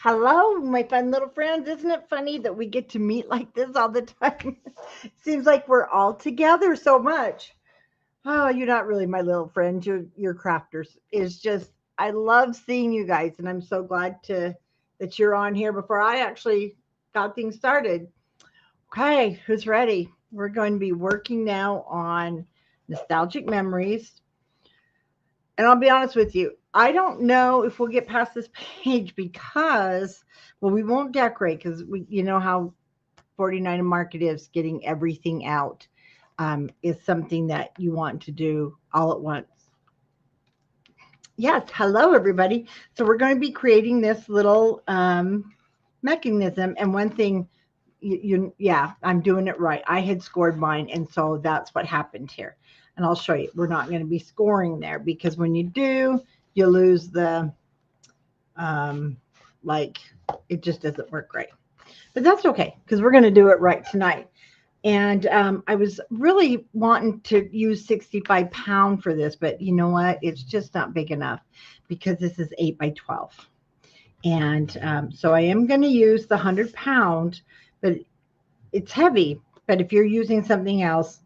Hello, my fun little friends. Isn't it funny that we get to meet like this all the time? Seems like we're all together so much. Oh, you're not really my little friends. You're crafters. It's just I love seeing you guys, and I'm so glad to that you're on here before I actually got things started. Okay, who's ready? We're going to be working now on nostalgic memories. And I'll be honest with you, I don't know if we'll get past this page because, well, we won't decorate because you know how 49 and Market is getting everything out is something that you want to do all at once. Yes, hello everybody. So we're going to be creating this little mechanism, and one thing yeah, I'm doing it right. I had scored mine, and so that's what happened here. And I'll show you. We're not going to be scoring there because when you do, you lose the um, like it just doesn't work right. But that's okay because we're going to do it right tonight. And I was really wanting to use 65 pound for this, but you know what? It's just not big enough because this is 8 by 12. And so I am going to use the 100 pound, but it's heavy. But if you're using something else,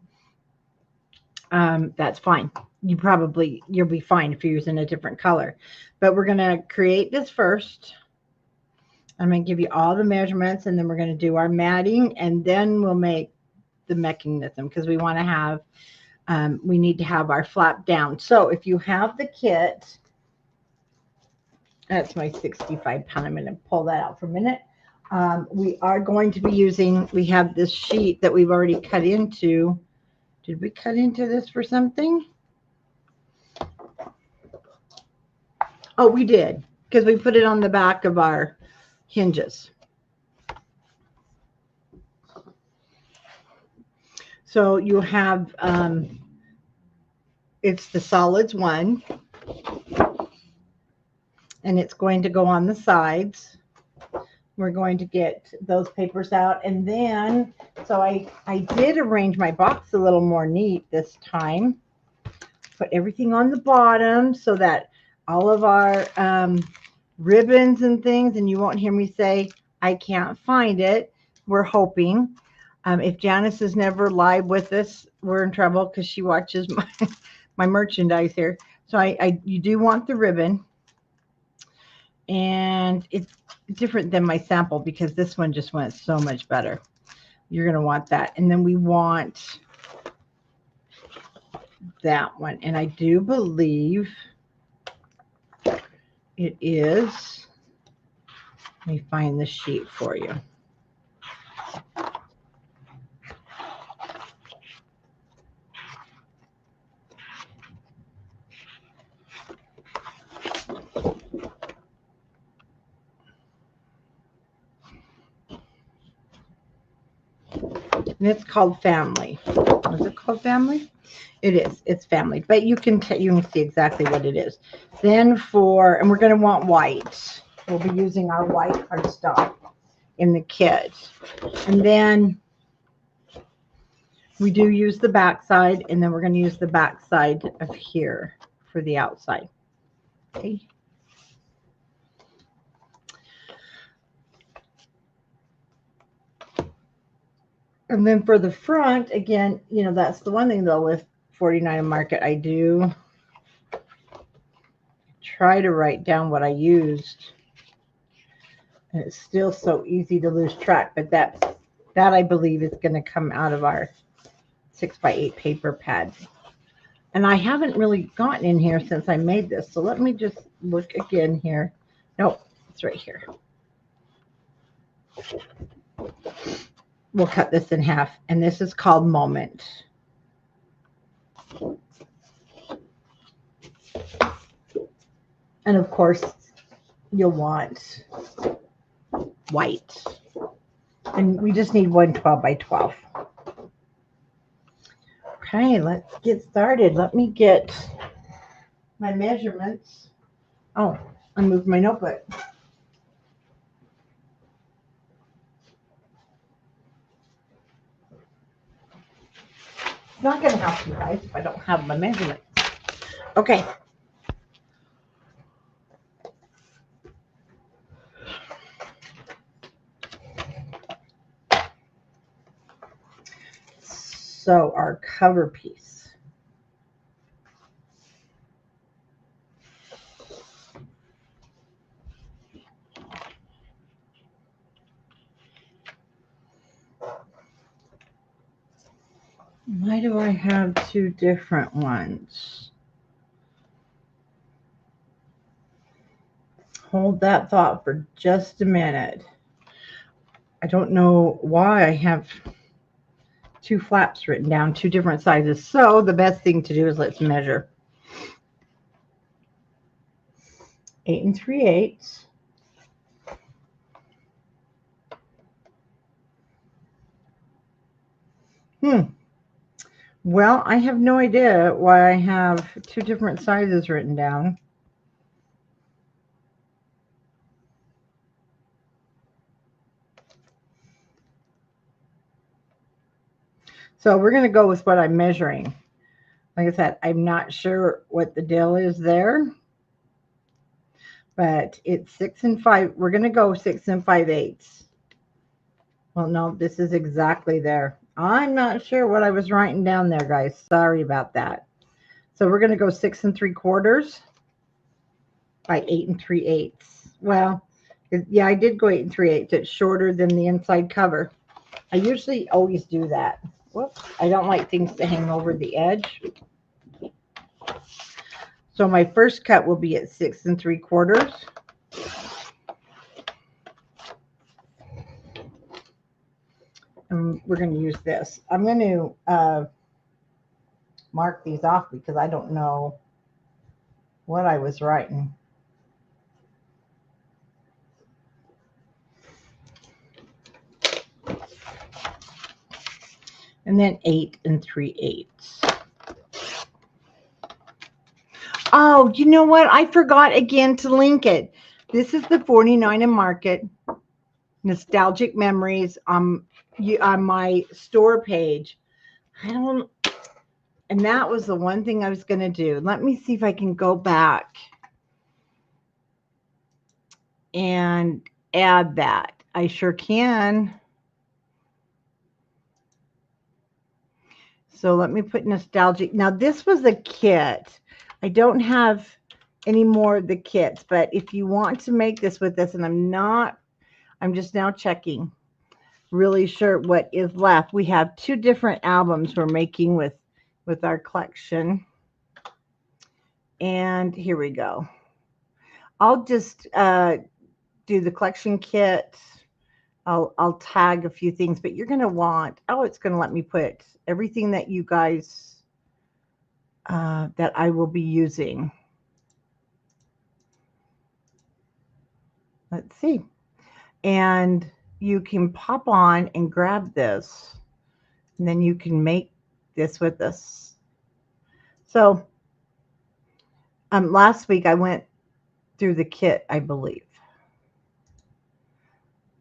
that's fine. You'll be fine if you're using a different color. But we're going to create this first. I'm going to give you all the measurements, and then we're going to do our matting, and then we'll make the mechanism because we need to have our flap down. So if you have the kit, that's my 65 pound. I'm going to pull that out for a minute. We are going to be we have this sheet that we've already cut into. Did we cut into this for something? Oh, we did, because we put it on the back of our hinges. So you have, it's the solids one, and it's going to go on the sides. We're going to get those papers out, and then, so I did arrange my box a little more neat this time. Put everything on the bottom so that all of our ribbons and things, and you won't hear me say, I can't find it. We're hoping. If Janice is never live with us, we're in trouble because she watches my merchandise here. So you do want the ribbon. And it's different than my sample because this one just went so much better. You're going to want that. And then we want that one. And I do believe it is. Let me find the sheet for you. And it's called Family. Is it called Family? It is. It's Family. But you can see exactly what it is. Then and we're going to want white. We'll be using our white cardstock in the kit. And then we do use the back side, and then we're going to use the back side of here for the outside. Okay. And then for the front, again, that's the one thing though with 49 Market, I do try to write down what I used. And it's still so easy to lose track, but that I believe is going to come out of our 6x8 paper pad. And I haven't really gotten in here since I made this. So let me just look again here. Nope, it's right here. We'll cut this in half, and this is called Moment. And of course, you'll want white. And we just need one 12 by 12. Okay, let's get started. Let me get my measurements. Oh, I moved my notebook. It's not going to help you guys if I don't have my measurements. Okay. So our cover piece. Why do I have two different ones? Hold that thought for just a minute. I don't know why I have two flaps written down, two different sizes. So the best thing to do is let's measure. 8 3/8. Well, I have no idea why I have two different sizes written down. So we're going to go with what I'm measuring. Like I said, I'm not sure what the deal is there, but it's 6 and 5. We're going to go 6 5/8. Well, no, this is exactly there. I'm not sure what I was writing down there, guys. Sorry about that. So we're going to go 6 3/4 by 8 3/8. Well, yeah, I did go 8 3/8. It's shorter than the inside cover. I usually always do that. Whoops, I don't like things to hang over the edge. So my first cut will be at 6 3/4. And we're going to use this. I'm going to mark these off because I don't know what I was writing. And then 8 3/8. Oh, you know what? I forgot again to link it. This is the 49 and Market Nostalgic Memories on my store page. And that was the one thing I was going to do. Let me see if I can go back and add that. I sure can. So let me put nostalgic. Now this was a kit. I don't have any more of the kits, but if you want to make this with this, and I'm just now checking, really sure what is left. We have two different albums we're making with our collection. And here we go. I'll just do the collection kit. I'll tag a few things, but you're going to want, it's going to let me put everything that you guys, that I will be using. Let's see. And you can pop on and grab this, and then you can make this with us. So last week I went through the kit, I believe.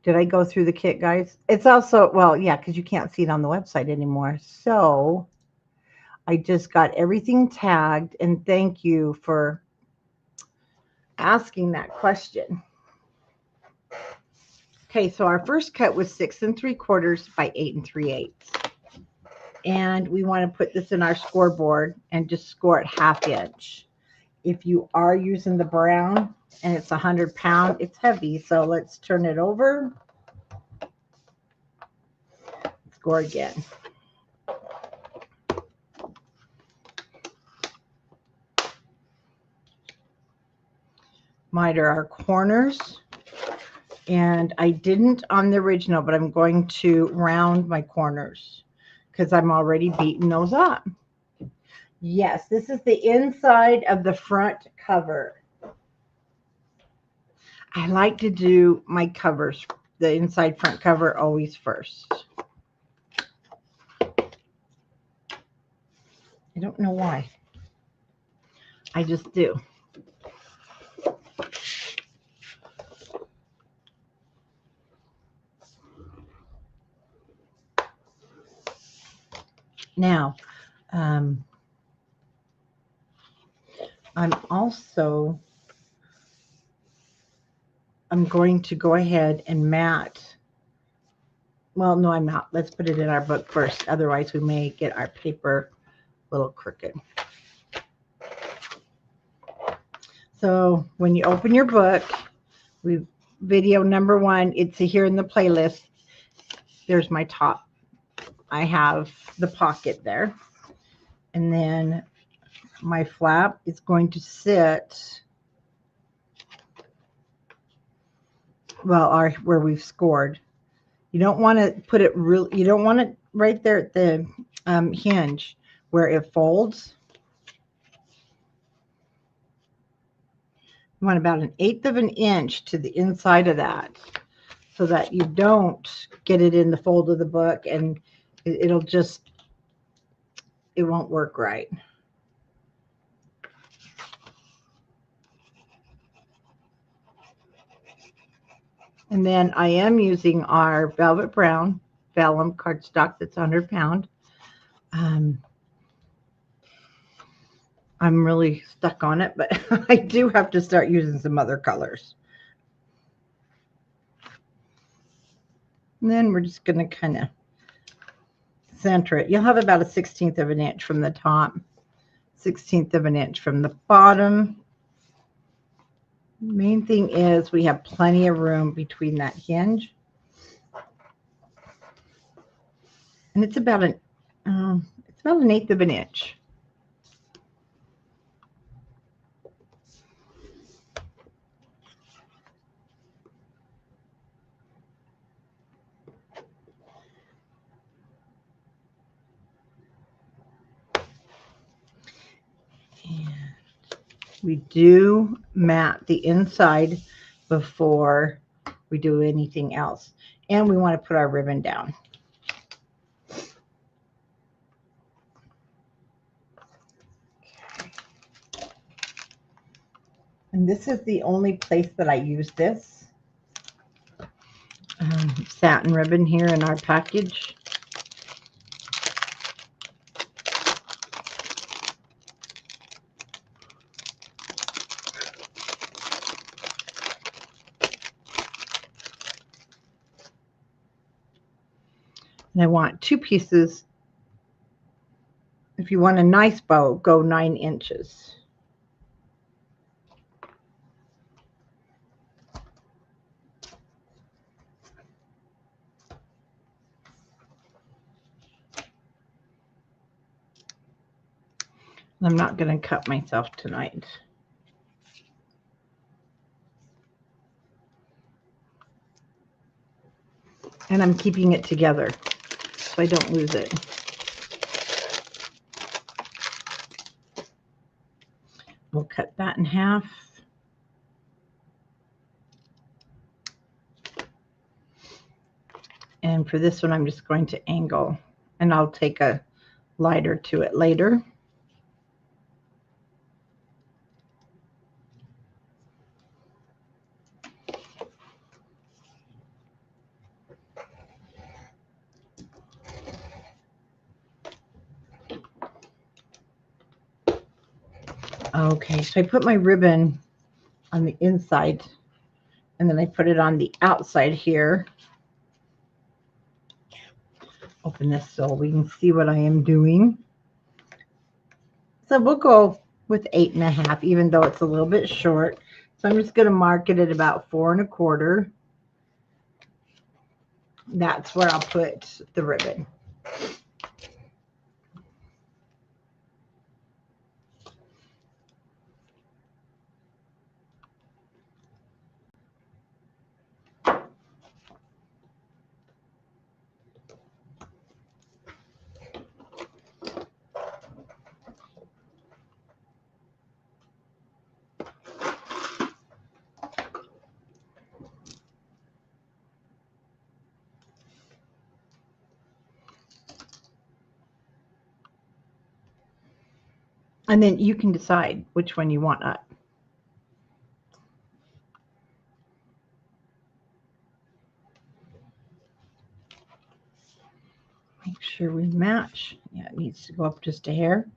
Did I go through the kit, guys? It's also, well, yeah, because you can't see it on the website anymore. So I just got everything tagged, and thank you for asking that question. Okay, so our first cut was 6 3/4 by 8 3/8. And we want to put this in our scoreboard and just score it 1/2 inch. If you are using the brown and it's 100 pound, it's heavy. So let's turn it over. Score again. Miter our corners. And I didn't on the original, but I'm going to round my corners because I'm already beating those up. Yes, this is the inside of the front cover. I like to do my covers, the inside front cover, always first. I don't know why. I just do. Now, I'm going to go ahead and mat Well, no, I'm not. Let's put it in our book first. Otherwise, we may get our paper a little crooked. So when you open your book, video number 1, it's here in the playlist. There's my top. I have the pocket there. And then my flap is going to sit, well, where we've scored. You don't want to put it you don't want it right there at the hinge where it folds. You want about 1/8 of an inch to the inside of that so that you don't get it in the fold of the book and it won't work right. And then I am using our Velvet Brown vellum cardstock that's 100 pound. I'm really stuck on it, but I do have to start using some other colors. And then we're just going to kind of center it. You'll have about a 1/16 of an inch from the top, 1/16 of an inch from the bottom. Main thing is we have plenty of room between that hinge. And it's about 1/8 of an inch. And we do mat the inside before we do anything else. And we want to put our ribbon down. And this is the only place that I use this satin ribbon here in our package. And I want 2 pieces. If you want a nice bow, go 9 inches. I'm not going to cut myself tonight. And I'm keeping it together so I don't lose it. We'll cut that in half. And for this one, I'm just going to angle, and I'll take a lighter to it later. Okay, so I put my ribbon on the inside, and then I put it on the outside here. Open this so we can see what I am doing. So we'll go with 8 1/2, even though it's a little bit short. So I'm just going to mark it at about 4 1/4. That's where I'll put the ribbon. And then you can decide which one you want up. Make sure we match. Yeah, it needs to go up just a hair.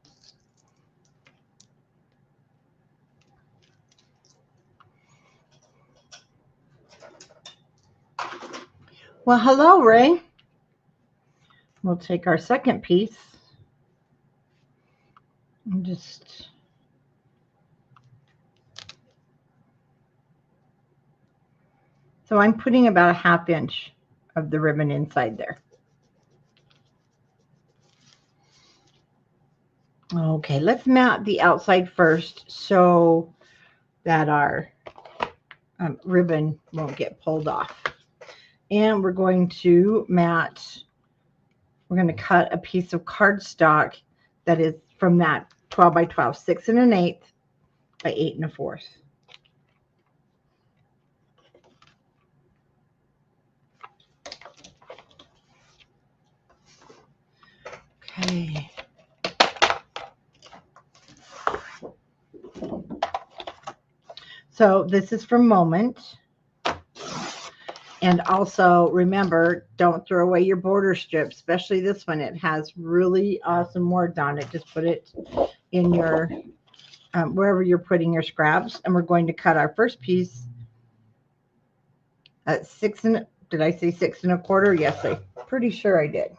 Well, hello, Ray. We'll take our second piece and just so I'm putting about a 1/2 inch of the ribbon inside there. Okay, let's mat the outside first so that our ribbon won't get pulled off. And we're going to mat, we're going to cut a piece of cardstock that is from that 12 by 12, 6 1/8 by 8 1/4. Okay. So this is from Moment. And also remember, don't throw away your border strip, especially this one. It has really awesome words on it. Just put it in your, wherever you're putting your scraps. And we're going to cut our first piece at 6 and, did I say 6 1/4? Yes, I'm pretty sure I did.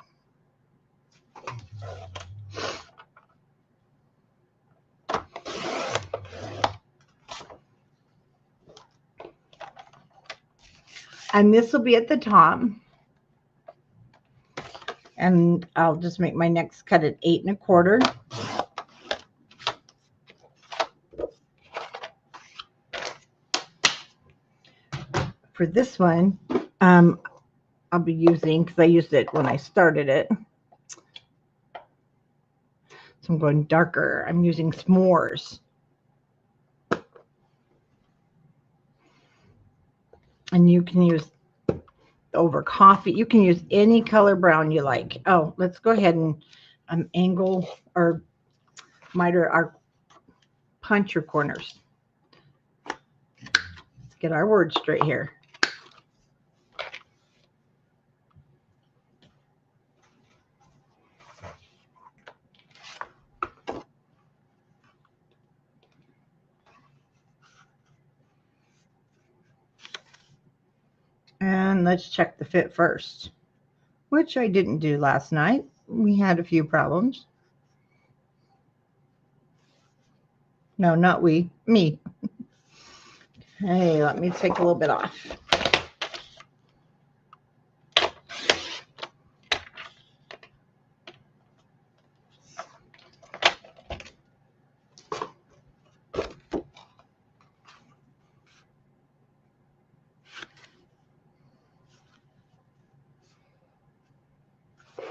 And this will be at the top. And I'll just make my next cut at 8 1/4. For this one, I'll be using, because I used it when I started it. So I'm going darker. I'm using S'mores. And you can use over coffee. You can use any color brown you like. Oh, let's go ahead and angle or miter our punch your corners. Let's get our words straight here. And let's check the fit first, which I didn't do last night. We had a few problems. No, not we, me. Hey, let me take a little bit off.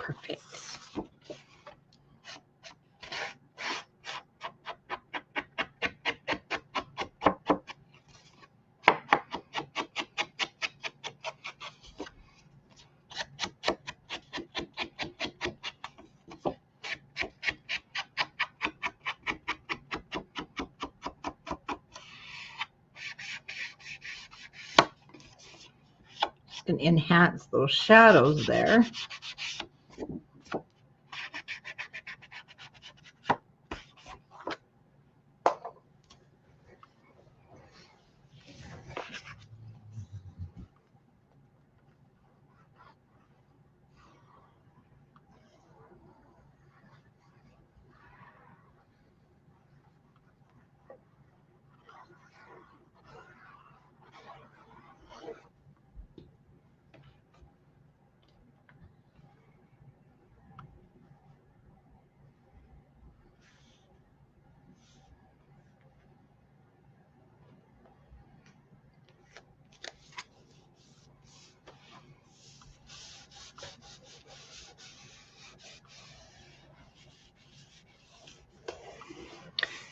Perfect. Can enhance those shadows there.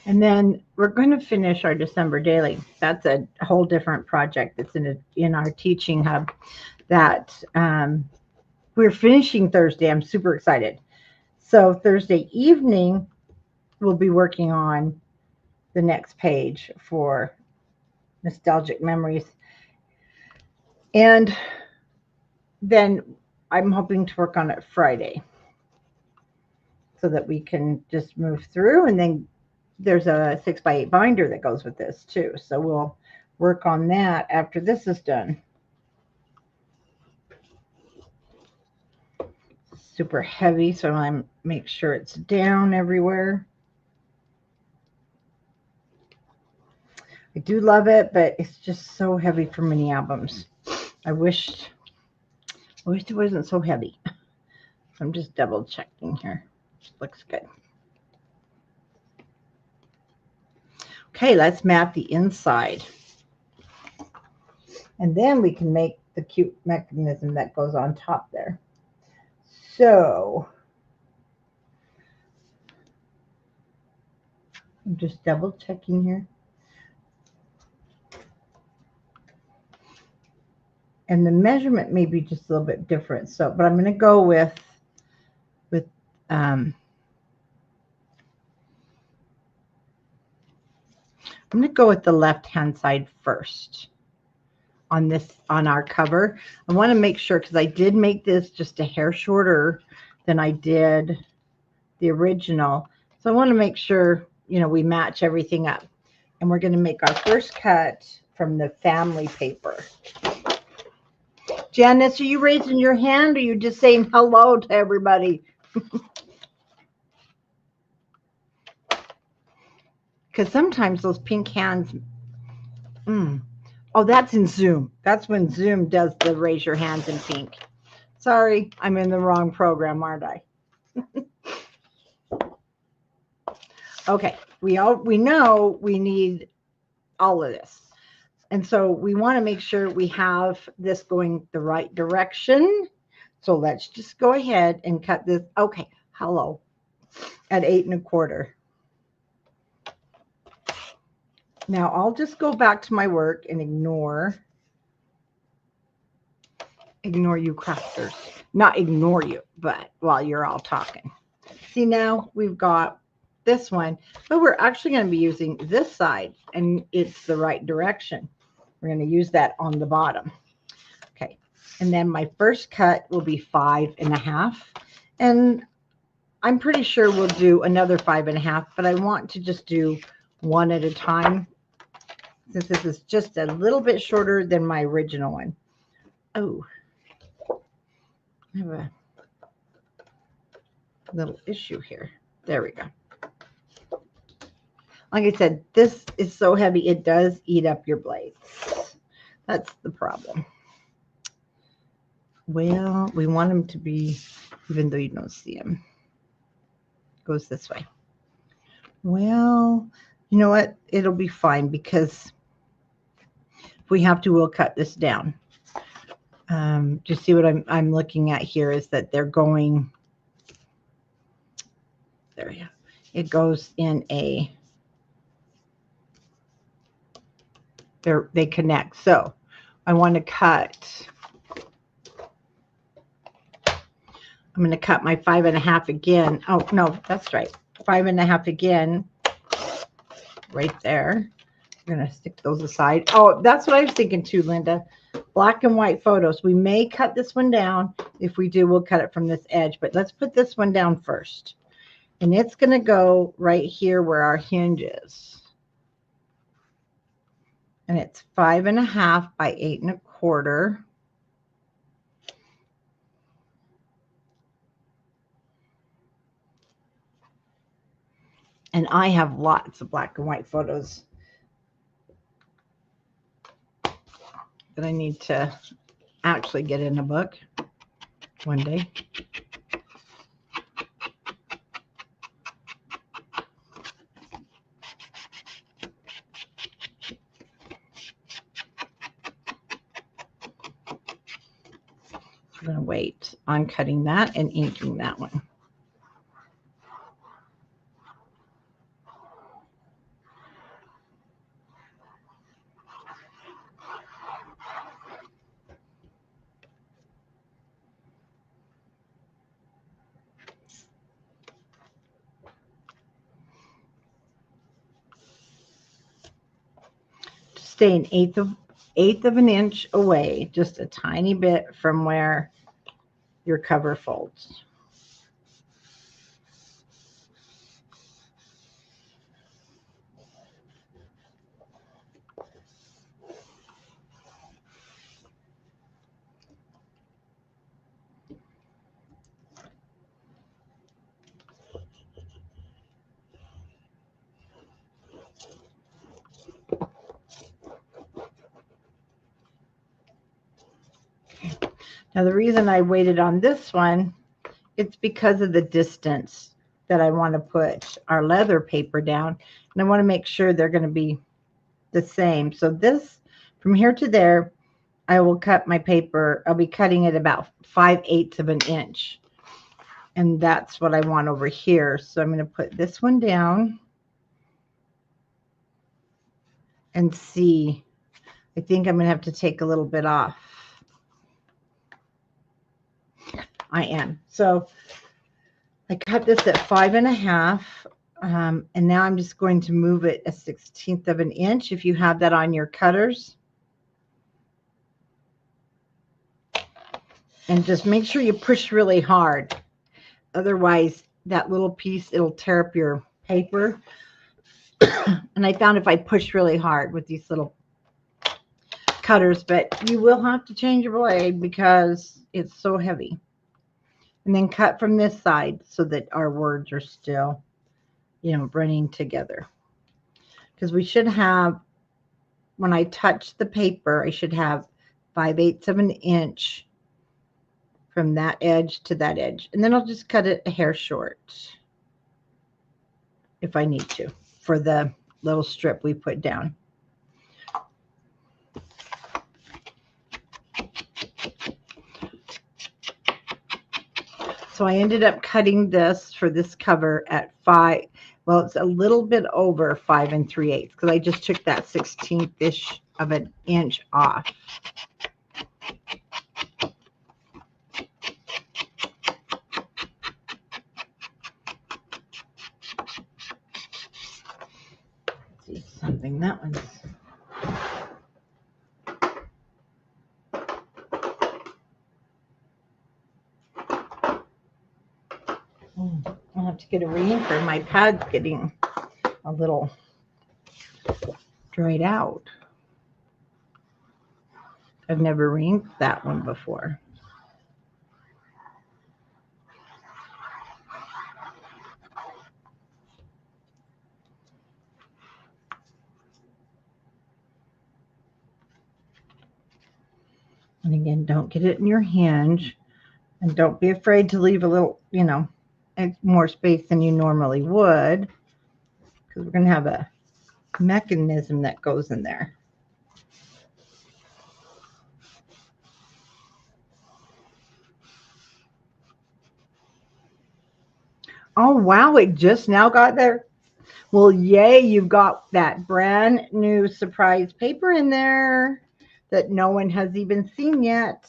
And then we're going to finish our December daily. That's a whole different project that's in our teaching hub that we're finishing Thursday. I'm super excited. So Thursday evening, we'll be working on the next page for Nostalgic Memories. And then I'm hoping to work on it Friday so that we can just move through. And then there's a 6x8 binder that goes with this too. So we'll work on that after this is done. super heavy, so I want to make sure it's down everywhere. I do love it, but it's just so heavy for mini albums. I wished it wasn't so heavy. I'm just double checking here. Looks good. Okay, let's mat the inside. And then we can make the cute mechanism that goes on top there. So I'm just double checking here. And the measurement may be just a little bit different. So, but I'm going to go with I'm going to go with the left-hand side first on our cover. I want to make sure, because I did make this just a hair shorter than I did the original. So I want to make sure, we match everything up. And we're going to make our first cut from the family paper. Janice, are you raising your hand, or are you just saying hello to everybody? Because sometimes those pink hands, oh, that's in Zoom. That's when Zoom does the raise your hands in pink. Sorry, I'm in the wrong program, aren't I? Okay, we know we need all of this. And so we want to make sure we have this going the right direction. So let's just go ahead and cut this. Okay, hello, at 8 1/4. Now I'll just go back to my work and ignore you crafters. Not ignore you, but while you're all talking. See, now we've got this one, but we're actually going to be using this side, and it's the right direction. We're going to use that on the bottom. Okay, and then my first cut will be 5 1/2, and I'm pretty sure we'll do another 5 1/2, but I want to just do one at a time, since this is just a little bit shorter than my original one. Oh, I have a little issue here. There we go. Like I said, this is so heavy, it does eat up your blades. That's the problem. Well, we want them to be, even though you don't see them. Goes this way. Well, you know what? It'll be fine, because if we have to, we'll cut this down. Just see what I'm looking at here is that they're going, there we go. It goes in a, they connect. So I want to cut, I'm going to cut my 5 1/2 again. Oh, no, that's right. 5 1/2 again, right there. I'm going to stick those aside. Oh, that's what I was thinking too, Linda. Black and white photos. We may cut this one down. If we do, we'll cut it from this edge, but let's put this one down first. And it's going to go right here where our hinge is. And it's 5 1/2 by 8 1/4. And I have lots of black and white photos that I need to actually get in a book one day. I'm going to wait on cutting that and inking that one. Stay an eighth of an inch away, just a tiny bit from where your cover folds. Now the reason I waited on this one, it's because of the distance that I want to put our leather paper down. And I want to make sure they're going to be the same. So this, from here to there, I will cut my paper. I'll be cutting it about 5/8 of an inch. And that's what I want over here. So I'm going to put this one down and see. I think I'm going to have to take a little bit off. I am. So I cut this at 5.5. And now I'm just going to move it 1/16 of an inch if you have that on your cutters. And just make sure you push really hard. Otherwise, that little piece, it'll tear up your paper. And I found if I push really hard with these little cutters, but you will have to change your blade because it's so heavy. And then cut from this side so that our words are still, running together. Because we should have, when I touch the paper, I should have 5/8 of an inch from that edge to that edge. And then I'll just cut it a hair short if I need to for the little strip we put down. So I ended up cutting this for this cover at 5. Well, it's a little bit over 5 3/8 because I just took that 1/16-ish of an inch off. Let's see something. That one's. I'll have to get a reinker. My pad's getting a little dried out. I've never reinked that one before. And again, don't get it in your hinge. And don't be afraid to leave a little, more space than you normally would. Because we're going to have a mechanism that goes in there. Oh, wow, it just now got there. Well, yay, you've got that brand new surprise paper in there that no one has even seen yet.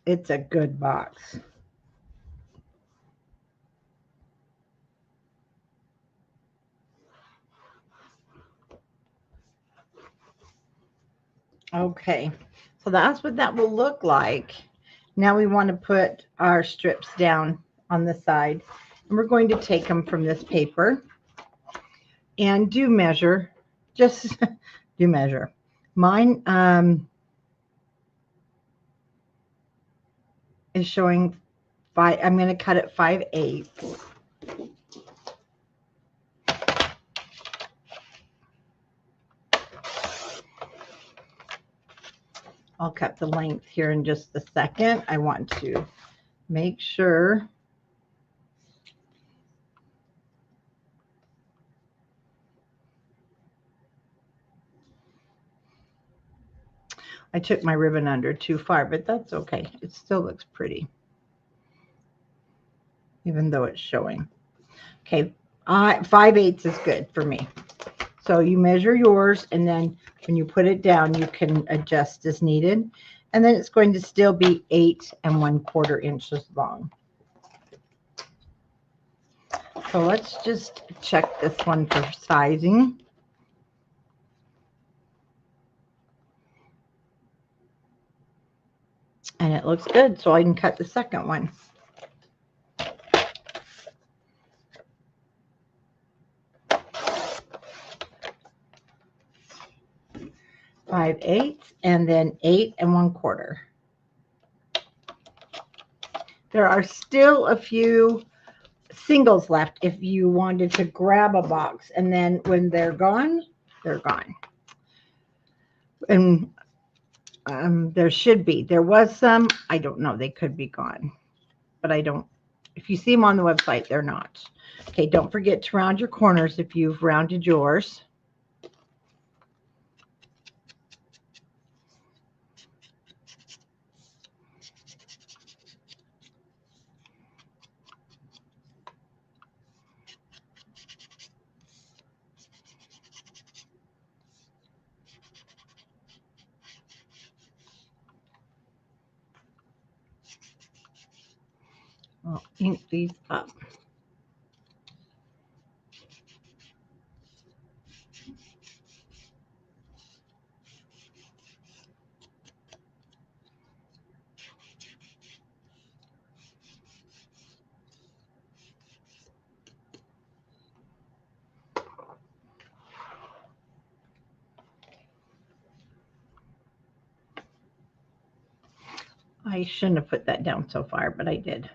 It's a good box. Okay, so that's what that will look like. Now we want to put our strips down on the side, and we're going to take them from this paper and do measure. Just do measure. Mine is showing 5. I'm going to cut it 5/8. I'll cut the length here in just a second. I want to make sure I took my ribbon under too far, but that's okay. It still looks pretty, even though it's showing. Okay, 5/8 is good for me. So you measure yours, and then when you put it down, you can adjust as needed. And then it's going to still be 8 1/4 inches long. So let's just check this one for sizing. And it looks good, so I can cut the second one. 5/8 and then 8 1/4. There are still a few singles left if you wanted to grab a box, and then when they're gone, they're gone. And there was some, I don't know, they could be gone, but I don't, if you see them on the website, they're not. Okay, don't forget to round your corners if you've rounded yours. I'll ink these up. I shouldn't have put that down so far, but I did.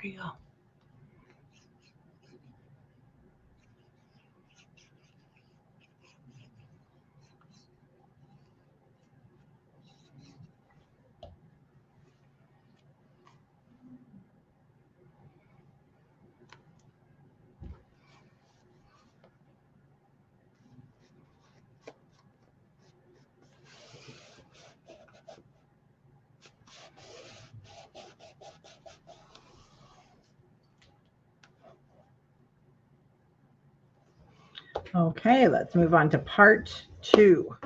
There you go. Okay, let's move on to part 2.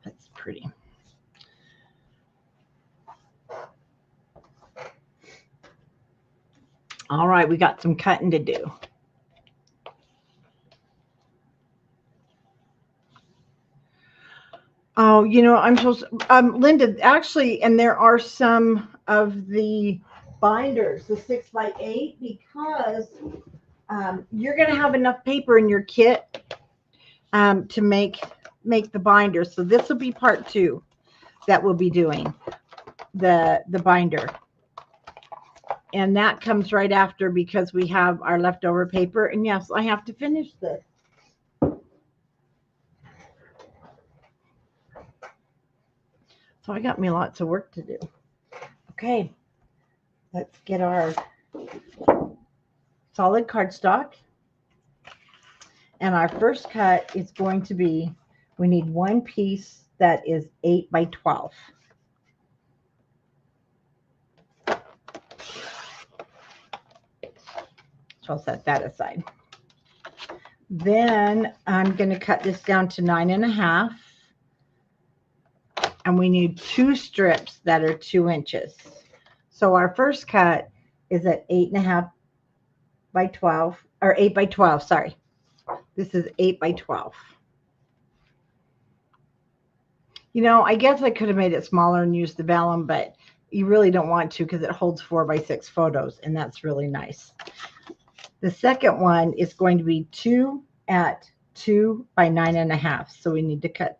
That's pretty. All right, we got some cutting to do. Oh, I'm supposed Linda, actually, and there are some of the binders, the 6x8, because you're going to have enough paper in your kit to make the binder. So this will be part 2 that we'll be doing, the binder. And that comes right after because we have our leftover paper. And yes, I have to finish this. So I got me lots of work to do. Okay, let's get our solid cardstock. And our first cut is going to be, we need one piece that is 8x12. So I'll set that aside. Then I'm going to cut this down to 9.5. And we need 2 strips that are 2 inches. So our first cut is at 8.5 by 12, or 8x12, sorry. This is 8x12. I guess I could have made it smaller and used the vellum, but you really don't want to because it holds 4x6 photos, and that's really nice. The second one is going to be 2 at 2 by 9.5. So we need to cut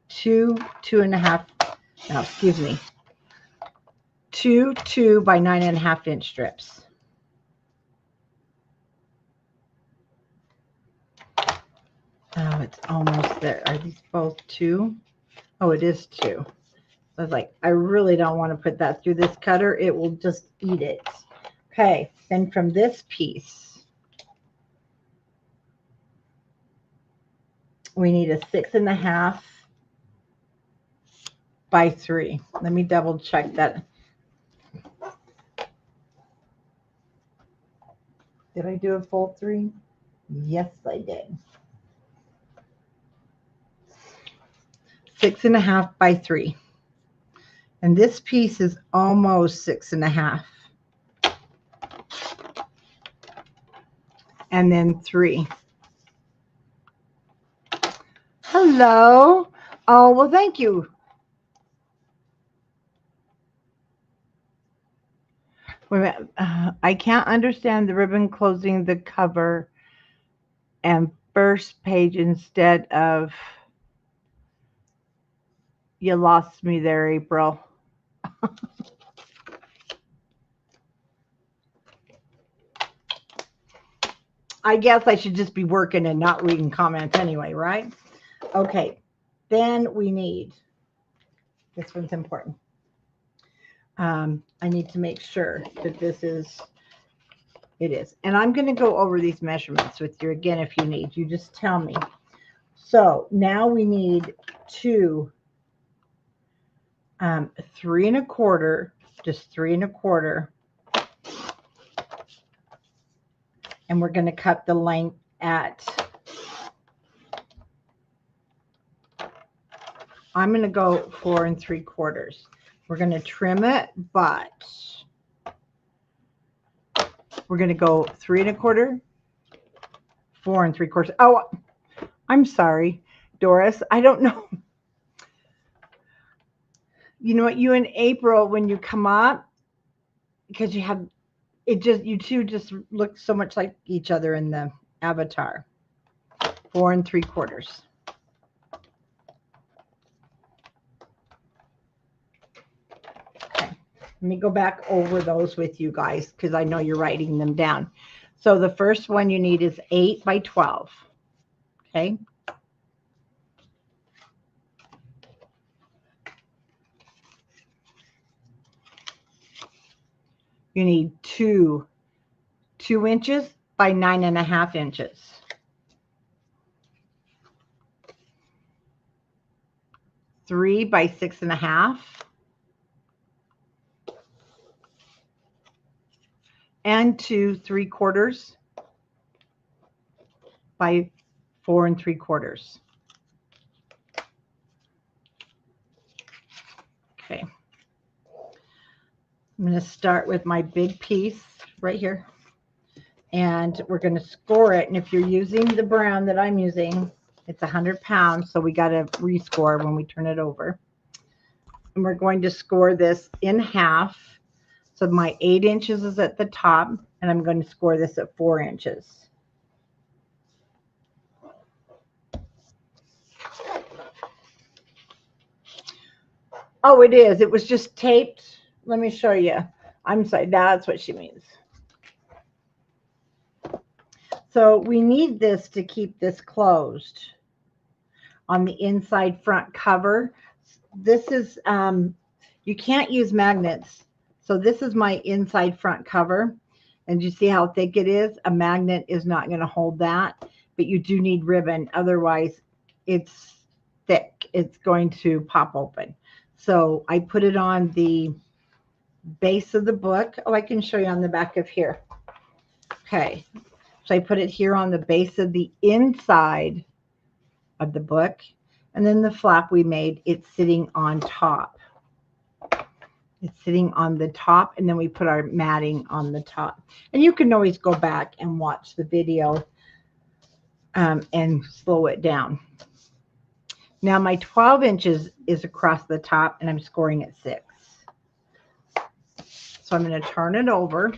2 2.5. No, excuse me. 2 2 by 9.5 inch strips. Oh, it's almost there. Are these both 2? Oh, it is 2. I was like, I really don't want to put that through this cutter. It will just eat it. Okay, then from this piece, we need a 6.5 by 3. Let me double check that. Did I do a full 3? Yes, I did. 6.5 by 3. And this piece is almost 6.5. And then 3. Hello. Oh, well, thank you. Wait a minute. I can't understand the ribbon closing the cover and first page instead of. You lost me there, April. I guess I should just be working and not reading comments anyway, right? Okay. Then we need, this one's important. I need to make sure that this is, it is. And I'm going to go over these measurements with you again if you need. You just tell me. So now we need 2 3 1/4, just 3 1/4. And we're going to cut the length at, I'm going to go 4 3/4. We're going to trim it, but we're going to go 3 1/4, 4 3/4. Oh, I'm sorry, Doris. I don't know. You know what? You and April, when you come up, because you have, it just, you two just look so much like each other in the avatar. 4 3/4. Okay. Let me go back over those with you guys because I know you're writing them down. So the first one you need is 8 by 12. Okay. You need 2 inches by 9.5 inches. 3 by 6.5. And 2 3/4 by 4 3/4. Okay. I'm going to start with my big piece right here. And we're going to score it. And if you're using the brown that I'm using, it's 100 pounds. So we got to rescore when we turn it over. And we're going to score this in half. So my 8 inches is at the top. And I'm going to score this at 4 inches. Oh, it is. It was just taped. Let me show you. I'm sorry. That's what she means. So we need this to keep this closed on the inside front cover. This is, you can't use magnets. So this is my inside front cover. And you see how thick it is? A magnet is not going to hold that, but you do need ribbon. Otherwise, it's thick. It's going to pop open. So I put it on the base of the book. Oh, I can show you on the back of here. Okay. So I put it here on the base of the inside of the book. And then the flap we made, it's sitting on top. It's sitting on the top, and then we put our matting on the top. And you can always go back and watch the video and slow it down. Now my 12 inches is across the top, and I'm scoring at 6. So I'm going to turn it over.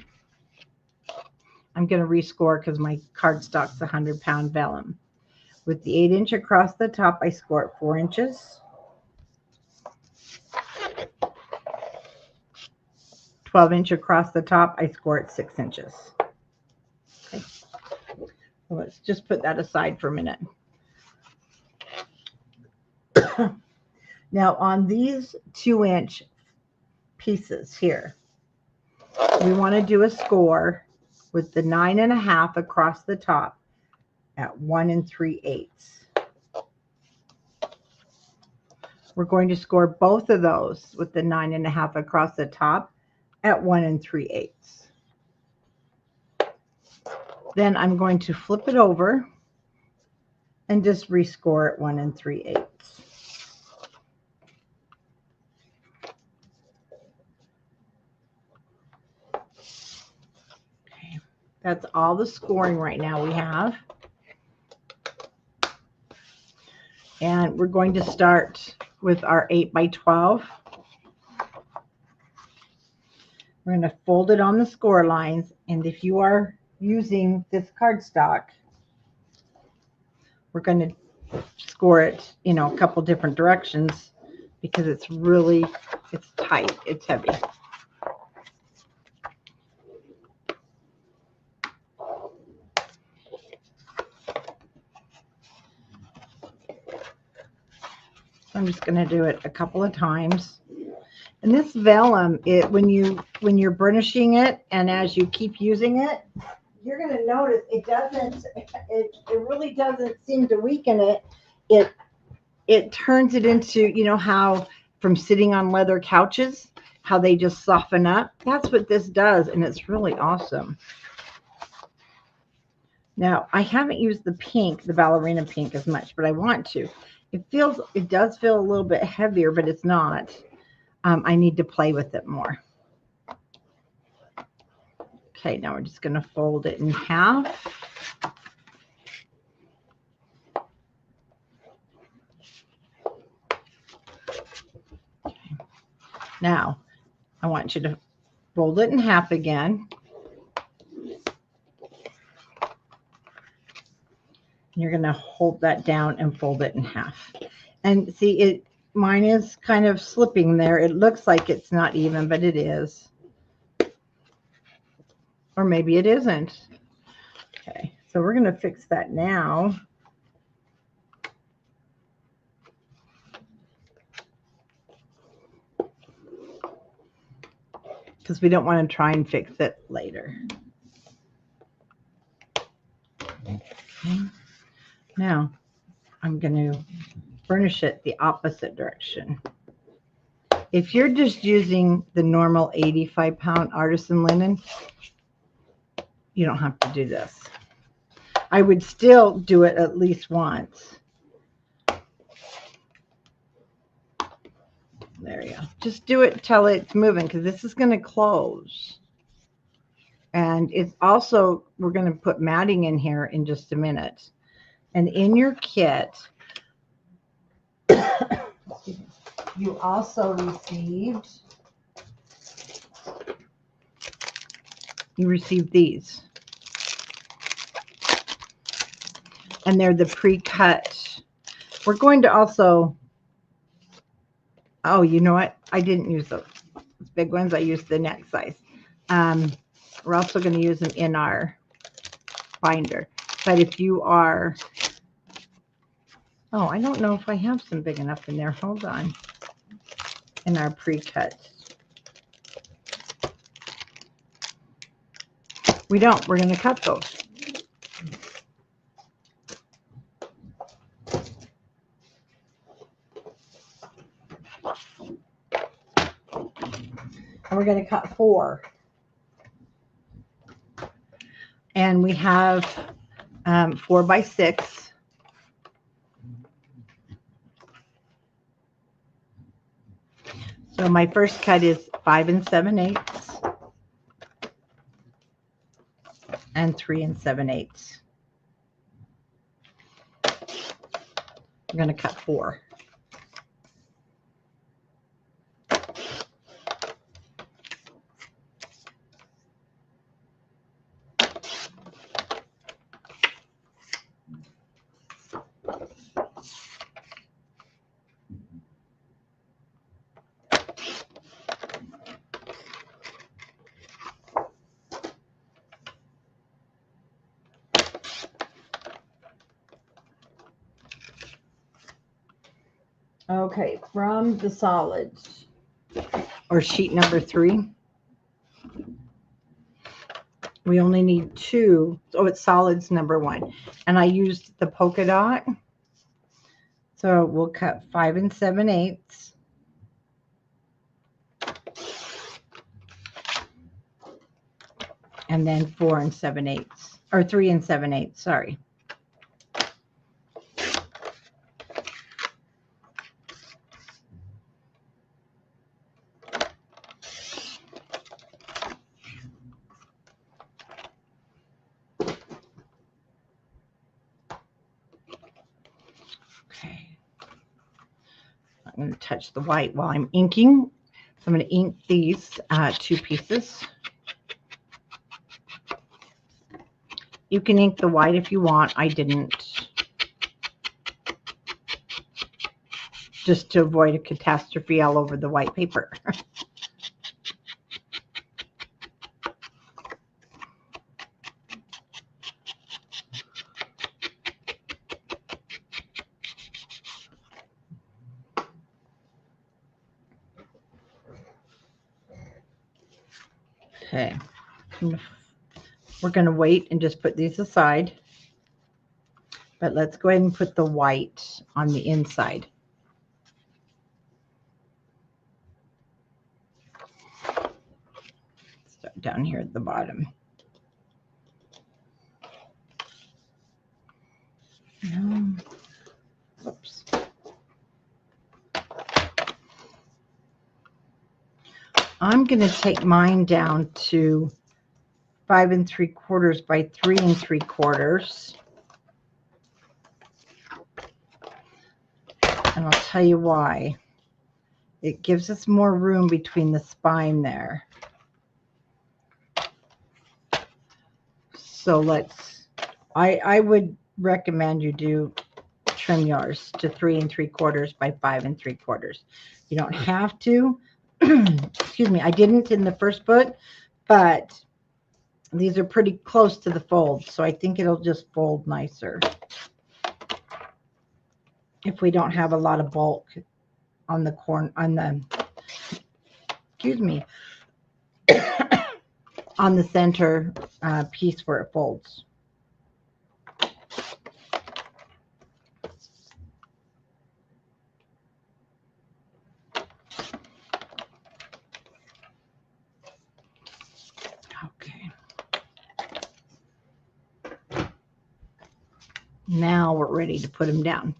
I'm going to rescore because my cardstock's 100-pound vellum. With the 8 inch across the top, I score at 4 inches. 12 inch across the top, I score at 6 inches. Okay. So let's just put that aside for a minute. Now on these 2 inch pieces here, we want to do a score with the 9.5 across the top at 1 3/8. We're going to score both of those with the 9.5 across the top at 1 3/8. Then I'm going to flip it over and just rescore at 1 3/8. Okay, that's all the scoring right now we have. And we're going to start with our 8 by 12. We're going to fold it on the score lines, and if you are using this cardstock, we're going to score it, you know, a couple different directions because it's really, it's tight, it's heavy. So I'm just going to do it a couple of times. And this vellum, when you're burnishing it, and as you keep using it, you're going to notice it really doesn't seem to weaken it. It turns it into, you know, how from sitting on leather couches, how they just soften up. That's what this does, and it's really awesome. Now, I haven't used the pink, the ballerina pink, as much, but I want to. It does feel a little bit heavier, but it's not. I need to play with it more. Okay, now we're just going to fold it in half. Okay. Now, I want you to fold it in half again. You're going to hold that down and fold it in half. And see, mine is kind of slipping there. It looks like it's not even, but it is. Or maybe it isn't. Okay, so we're going to fix that now. Because we don't want to try and fix it later. Okay. Now, I'm going to burnish it the opposite direction. If you're just using the normal 85-pound artisan linen, you don't have to do this. I would still do it at least once. There you go. Just do it till it's moving, because this is going to close. And it's also, we're going to put matting in here in just a minute. And in your kit, you also received these. And they're the pre-cut. We're going to also, oh, you know what? I didn't use those big ones. I used the next size. We're also going to use them in our binder. But if you are, oh, I don't know if I have some big enough in there. Hold on. In our pre-cut. We don't. We're going to cut those. And we're going to cut 4. And we have 4 by 6. So my first cut is 5 7/8 and 3 7/8. I'm going to cut 4. Okay, from the solids, or sheet number 3, we only need 2. Oh, it's solids number 1. And I used the polka dot. So we'll cut 5 7/8. And then 4 7/8, or 3 7/8, sorry. Okay. I'm going to touch the white while I'm inking. So I'm going to ink these 2 pieces. You can ink the white if you want. I didn't. Just to avoid a catastrophe all over the white paper. Okay. We're going to wait and just put these aside. But let's go ahead and put the white on the inside. Start down here at the bottom. Oops. I'm going to take mine down to 5 3/4 by 3 3/4. And I'll tell you why. It gives us more room between the spine there. So I would recommend you do trim yours to 3 3/4 by 5 3/4. You don't have to. Excuse me, I didn't in the first book, but these are pretty close to the fold, so I think it'll just fold nicer if we don't have a lot of bulk on the excuse me, on the center piece where it folds. Okay. Now we're ready to put them down.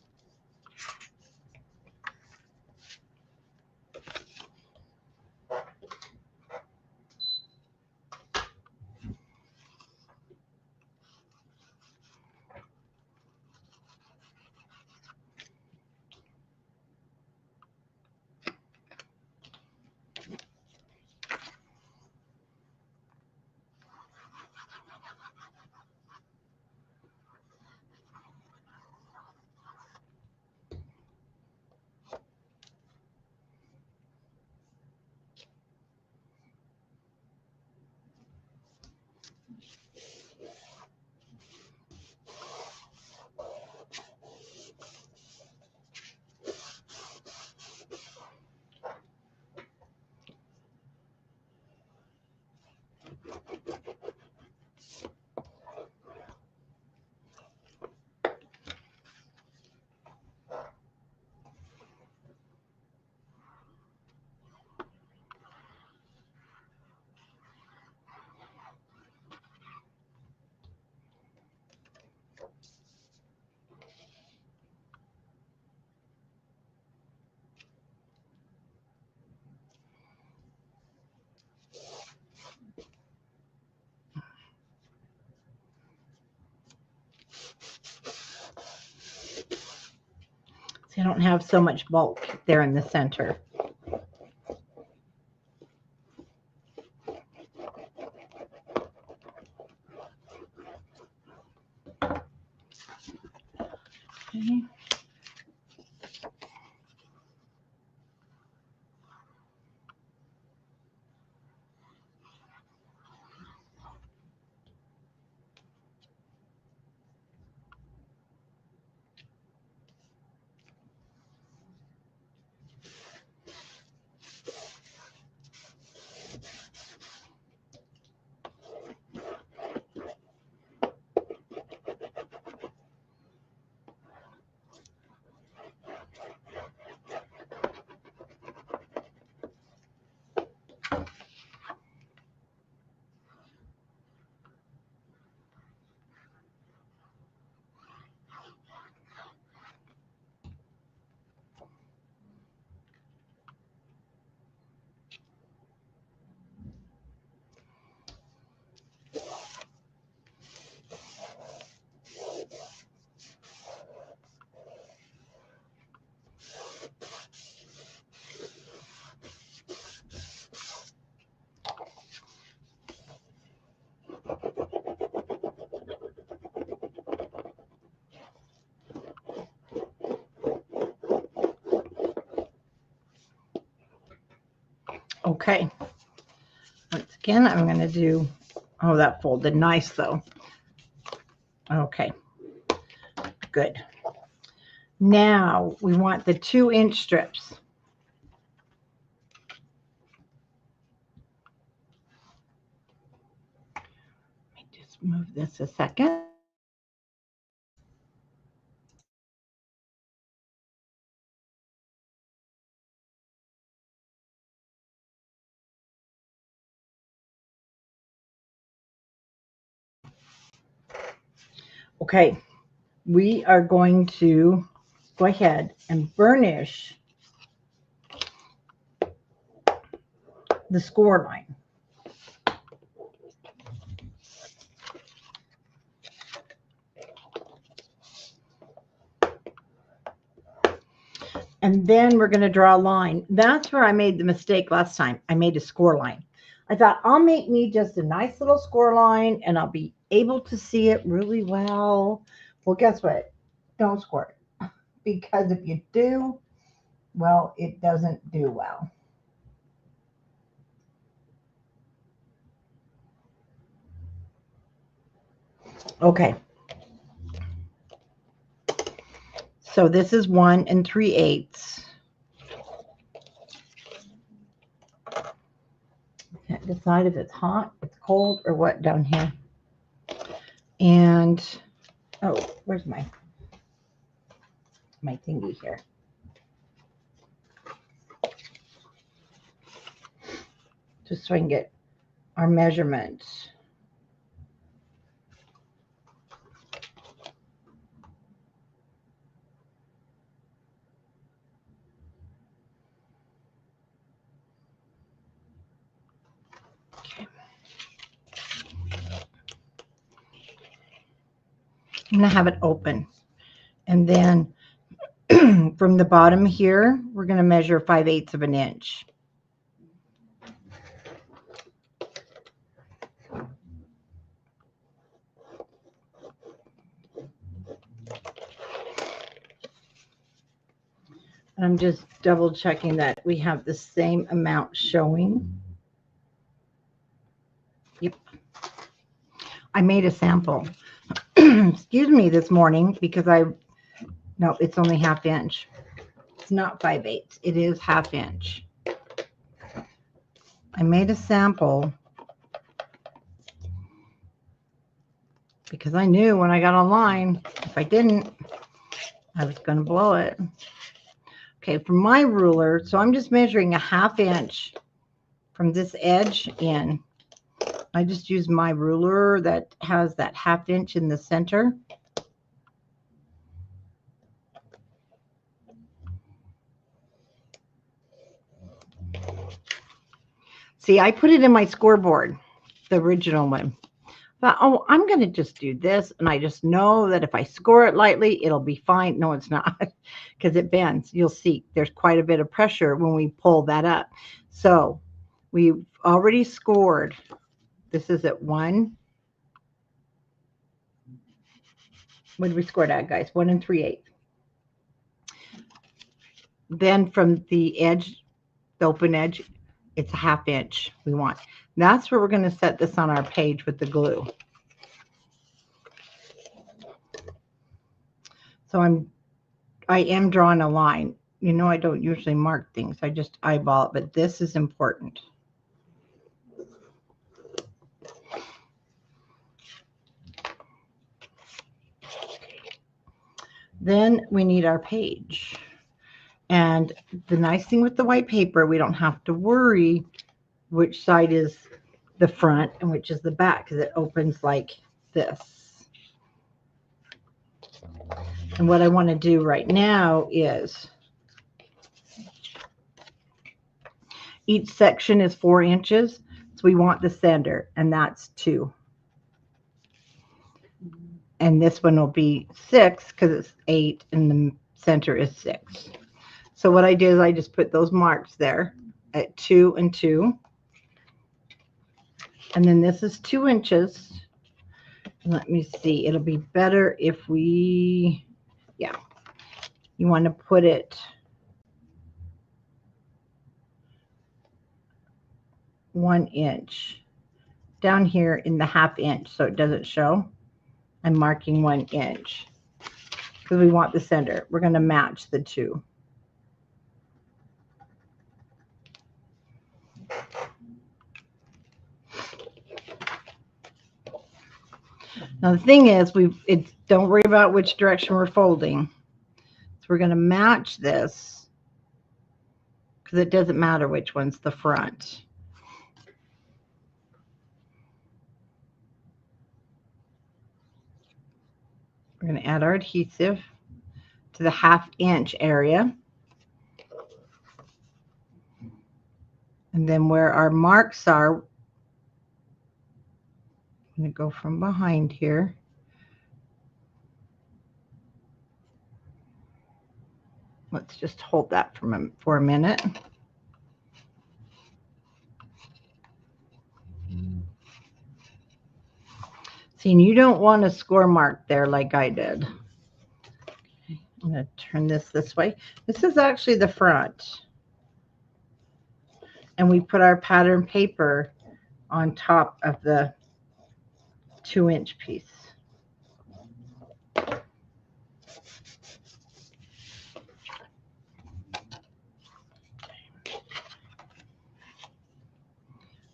So you don't have so much bulk there in the center. Okay. Okay. Once again, I'm going to do, oh, that folded nice though. Okay. Good. Now we want the 2-inch strips. Let me just move this a second. Okay, we are going to go ahead and burnish the score line. And then we're going to draw a line. That's where I made the mistake last time. I made a score line. I thought I'll make me just a nice little score line and I'll be able to see it really well. Well, guess what? Don't score it. Because if you do, well, it doesn't do well. Okay. So this is 1 3/8. Can't decide if it's hot, it's cold, or what down here. And, oh, where's my thingy here? Just so I can get our measurements. Okay. I'm going to have it open. And then from the bottom here, we're going to measure 5/8 of an inch. And I'm just double checking that we have the same amount showing. Yep. I made a sample. Excuse me, this morning because no, it's only 1/2 inch. It's not 5/8. It is 1/2 inch. I made a sample because I knew when I got online, if I didn't, I was going to blow it. Okay, for my ruler, so I'm just measuring a 1/2 inch from this edge in. I just use my ruler that has that 1/2 inch in the center. See, I put it in my scoreboard, the original one. But, oh, I'm going to just do this, and I just know that if I score it lightly, it'll be fine. No, it's not, because it bends. You'll see there's quite a bit of pressure when we pull that up. So we've already scored. This is at 1. What did we score it at, guys? 1 3/8. Then from the edge, the open edge, it's a 1/2 inch we want. That's where we're going to set this on our page with the glue. So I am drawing a line. You know, I don't usually mark things. I just eyeball it, but this is important. Then we need our page. And the nice thing with the white paper, we don't have to worry which side is the front and which is the back because it opens like this. And what I want to do right now is each section is 4 inches. So we want the center, and that's 2. And this one will be 6 because it's 8 and the center is 6. So what I did is I just put those marks there at 2 and 2. And then this is 2 inches. Let me see. It'll be better if we, yeah, you want to put it 1 inch down here in the 1/2 inch so it doesn't show. I'm marking 1 inch because we want the center. We're going to match the two. Now the thing is, don't worry about which direction we're folding. So we're going to match this because it doesn't matter which one's the front. We're going to add our adhesive to the 1/2 inch area. And then where our marks are, I'm going to go from behind here. Let's just hold that for a minute. See, and you don't want a score mark there like I did. Okay, I'm going to turn this way. This is actually the front. And we put our pattern paper on top of the 2 inch piece.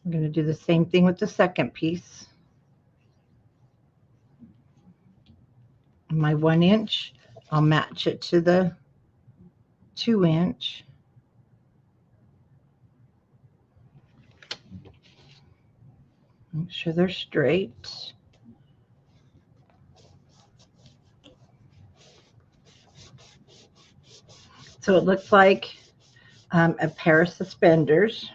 I'm going to do the same thing with the second piece. My 1 inch, I'll match it to the 2 inch. Make sure they're straight. So it looks like a pair of suspenders.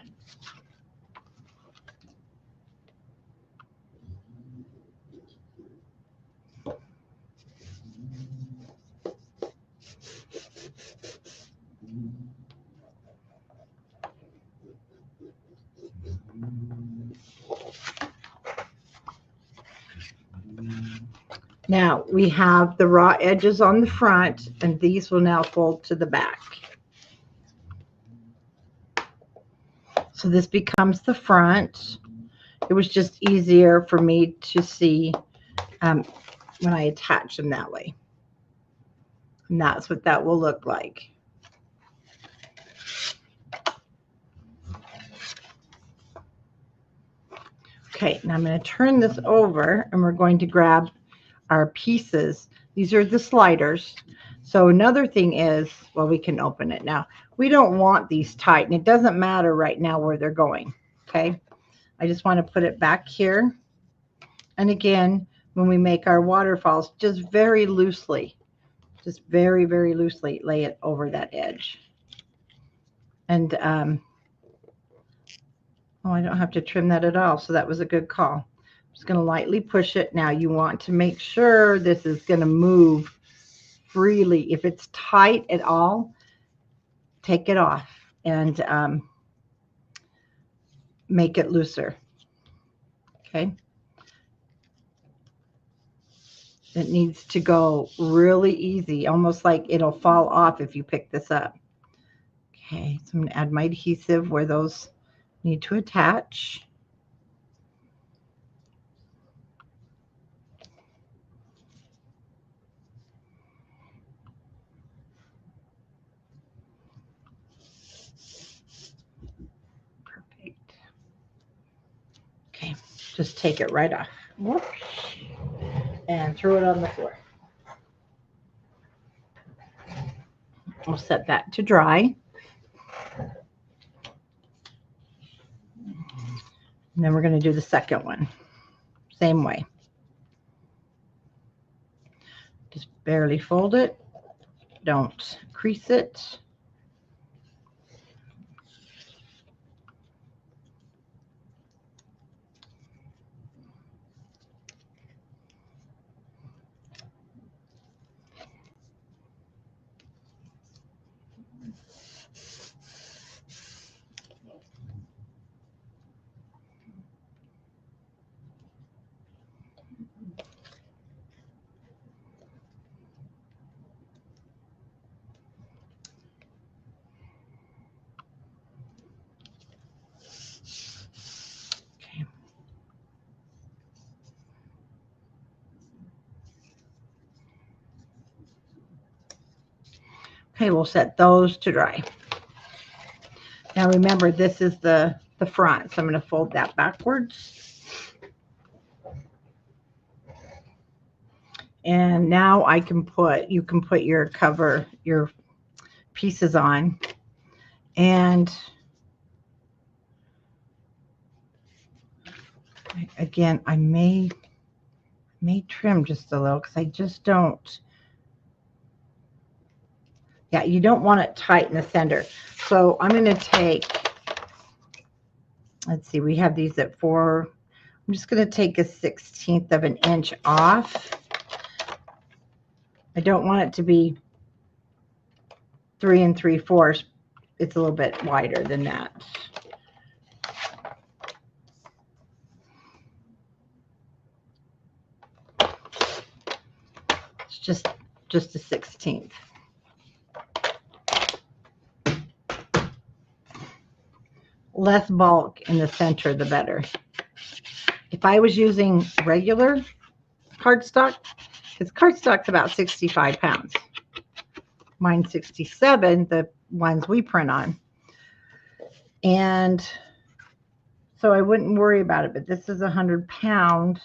Now we have the raw edges on the front, and these will now fold to the back. So this becomes the front. It was just easier for me to see when I attach them that way. And that's what that will look like. Okay, now I'm going to turn this over, and we're going to grab our pieces. These are the sliders. So another thing is, well, we can open it now. We don't want these tight, and it doesn't matter right now where they're going. Okay, I just want to put it back here. And again, when we make our waterfalls, just very loosely, just very, very loosely lay it over that edge. And oh, I don't have to trim that at all, so that was a good call. Just going to lightly push it. Now you want to make sure this is going to move freely. If it's tight at all, take it off and make it looser. Okay. It needs to go really easy, almost like it'll fall off if you pick this up. Okay, so I'm going to add my adhesive where those need to attach. Perfect. Okay, just take it right off. Whoops. And throw it on the floor. We'll set that to dry. And then we're going to do the second one. Same way. Just barely fold it. Don't crease it. Okay, we'll set those to dry. Now remember, this is the front, so I'm going to fold that backwards. And now I can put, you can put your cover, your pieces on. And again, I may trim just a little because I just don't. Yeah, you don't want it tight in the center. So I'm going to take, let's see, we have these at 4. I'm just going to take a 1/16 of an inch off. I don't want it to be 3 3/4. It's a little bit wider than that. It's just a 1/16. Less bulk in the center, the better. If I was using regular cardstock, because cardstock's about 65 pounds. Mine's 67, the ones we print on. And so I wouldn't worry about it, but this is 100 pounds.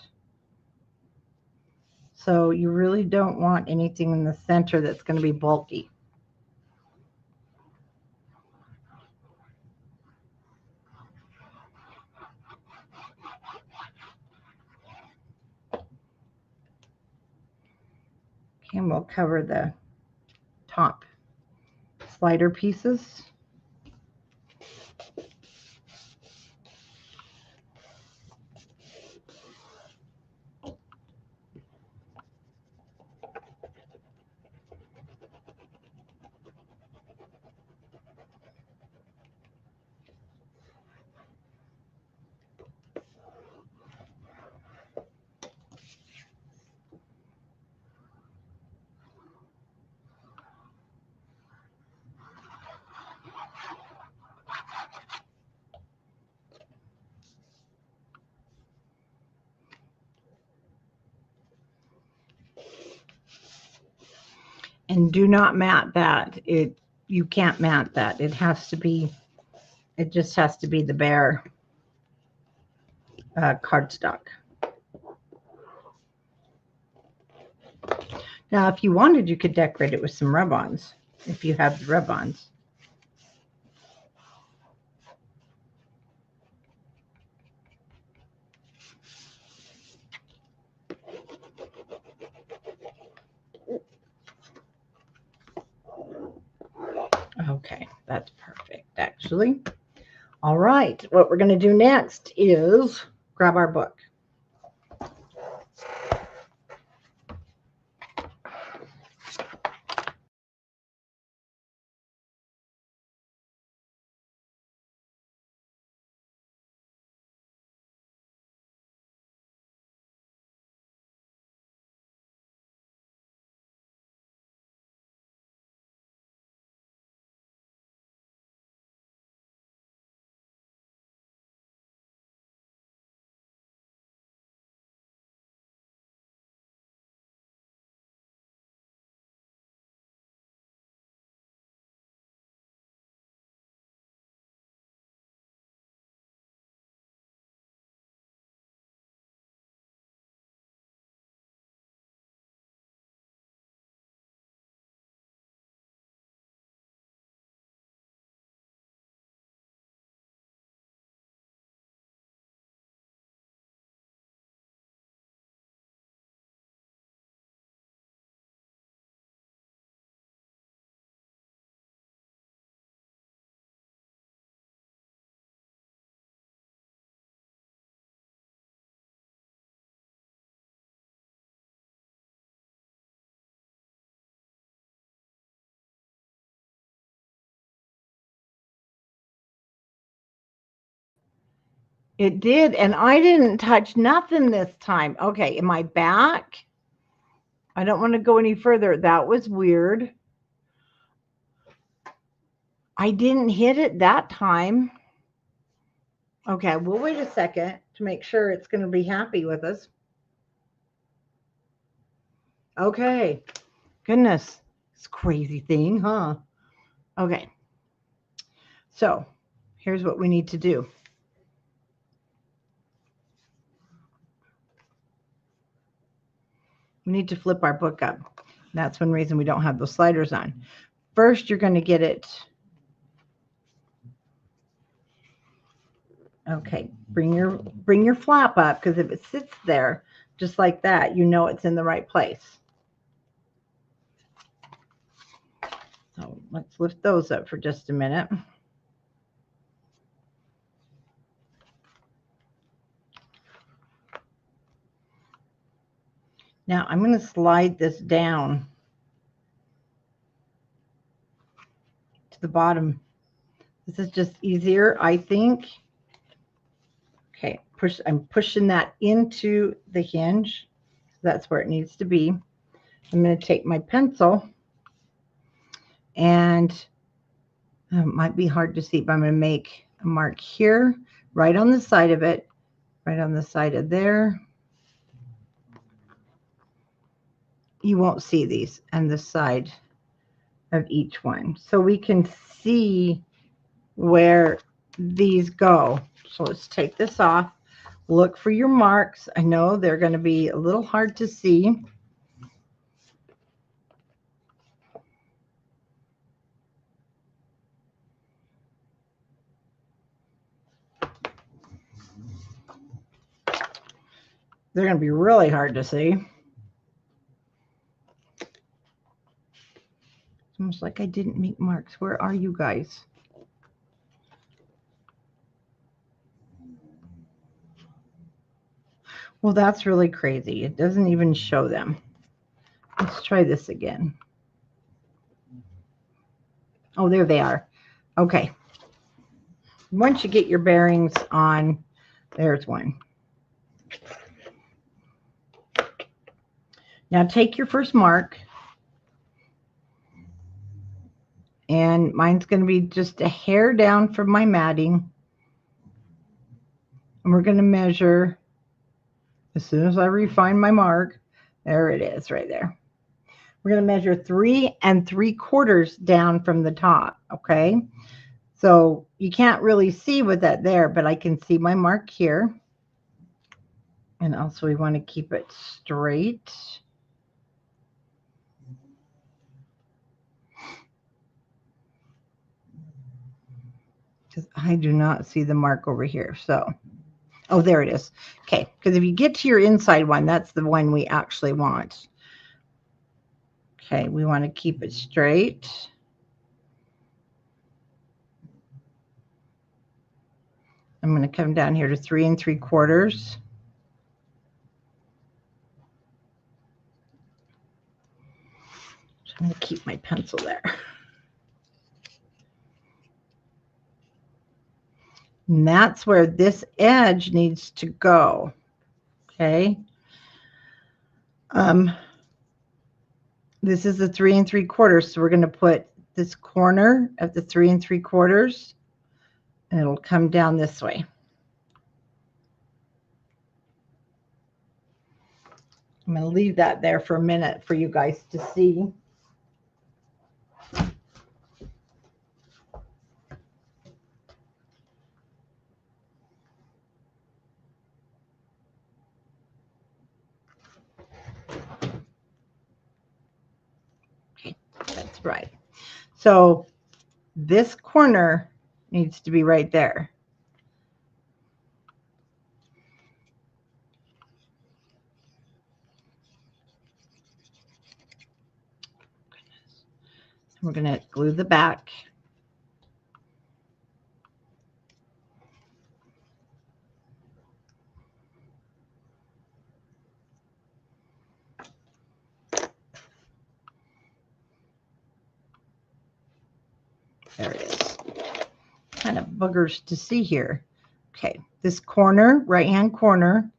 So you really don't want anything in the center that's going to be bulky. Okay, and we'll cover the top slider pieces. And do not mat that. You can't mat that. It has to be, it just has to be the bare cardstock. Now, if you wanted, you could decorate it with some rub-ons, if you have the rub-ons. Okay, that's perfect, actually. All right, what we're going to do next is grab our book. It did, and I didn't touch nothing this time. Okay, am I back? I don't want to go any further. That was weird. I didn't hit it that time. Okay, we'll wait a second to make sure it's going to be happy with us. Okay, goodness. This crazy thing, huh? Okay. So here's what we need to do. We need to flip our book up. That's one reason we don't have those sliders on. First, you're going to get it. Okay, bring your flap up, because if it sits there just like that, you know it's in the right place. So let's lift those up for just a minute. Now I'm going to slide this down to the bottom. This is just easier, I think. Okay, I'm pushing that into the hinge. That's where it needs to be. I'm going to take my pencil, and it might be hard to see, but I'm going to make a mark here, right on the side of it, right on the side of there. You won't see these on the side of each one. So we can see where these go. So let's take this off. Look for your marks. I know they're going to be a little hard to see. They're going to be really hard to see. It's almost like I didn't make marks. Where are you guys? Well, that's really crazy. It doesn't even show them. Let's try this again. Oh, there they are. Okay. Once you get your bearings on, there's one. Now take your first mark, and mine's going to be just a hair down from my matting, and we're going to measure as soon as I refine my mark. There it is right there. We're going to measure 3 3/4 down from the top. Okay, so you can't really see with that there, but I can see my mark here. And also we want to keep it straight. Because I do not see the mark over here. So, oh, there it is. Okay, because if you get to your inside one, that's the one we actually want. Okay, we want to keep it straight. I'm going to come down here to 3 3/4. I'm going to keep my pencil there. And that's where this edge needs to go. Okay. This is the 3 3/4. So we're going to put this corner at the 3 3/4, and it'll come down this way. I'm going to leave that there for a minute for you guys to see. Okay, that's right. So this corner needs to be right there. We're going to glue the back. There it is. Kind of boogers to see here. Okay, this corner, right-hand corner,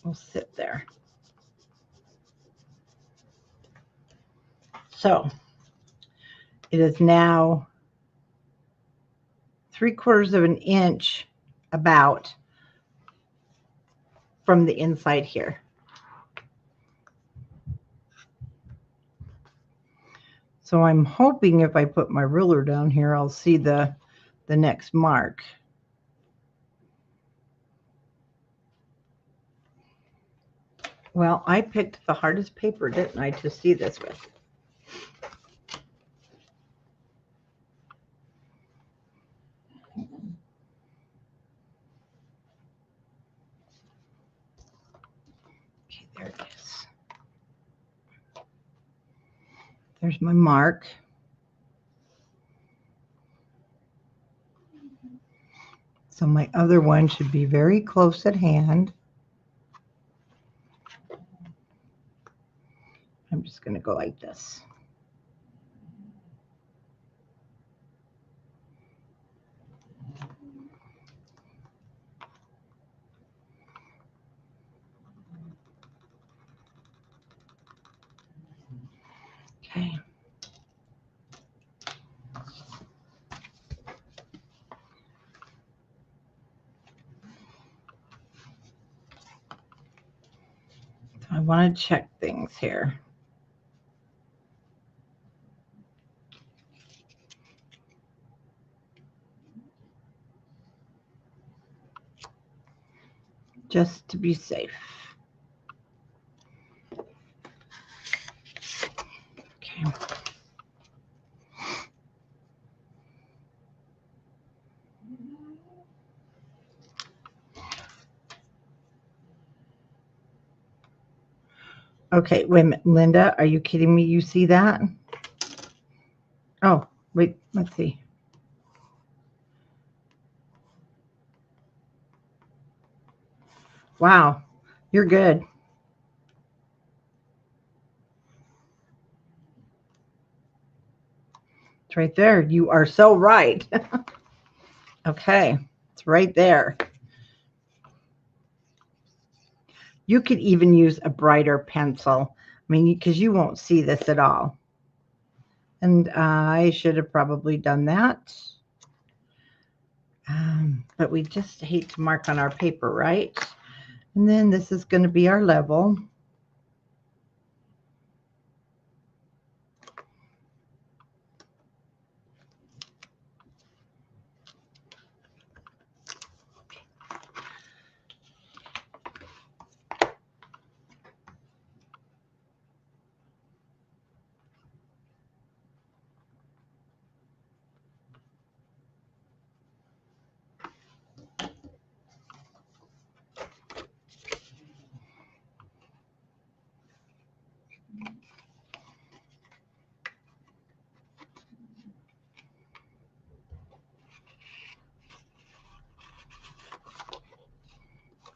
will sit there. So it is now 3/4 of an inch about from the inside here. So I'm hoping if I put my ruler down here, I'll see the next mark. Well, I picked the hardest paper, didn't I, to see this with? Okay, there it is. There's my mark. So my other one should be very close at hand. I'm just going to go like this. Okay. I want to check things here. Just to be safe. Okay. Okay, wait a minute. Linda, are you kidding me? You see that? Oh, wait, let's see. Wow, you're good. It's right there. You are so right. Okay, it's right there. You could even use a brighter pencil. I mean, because you won't see this at all. And I should have probably done that. But we just hate to mark on our paper, right? And then this is going to be our level.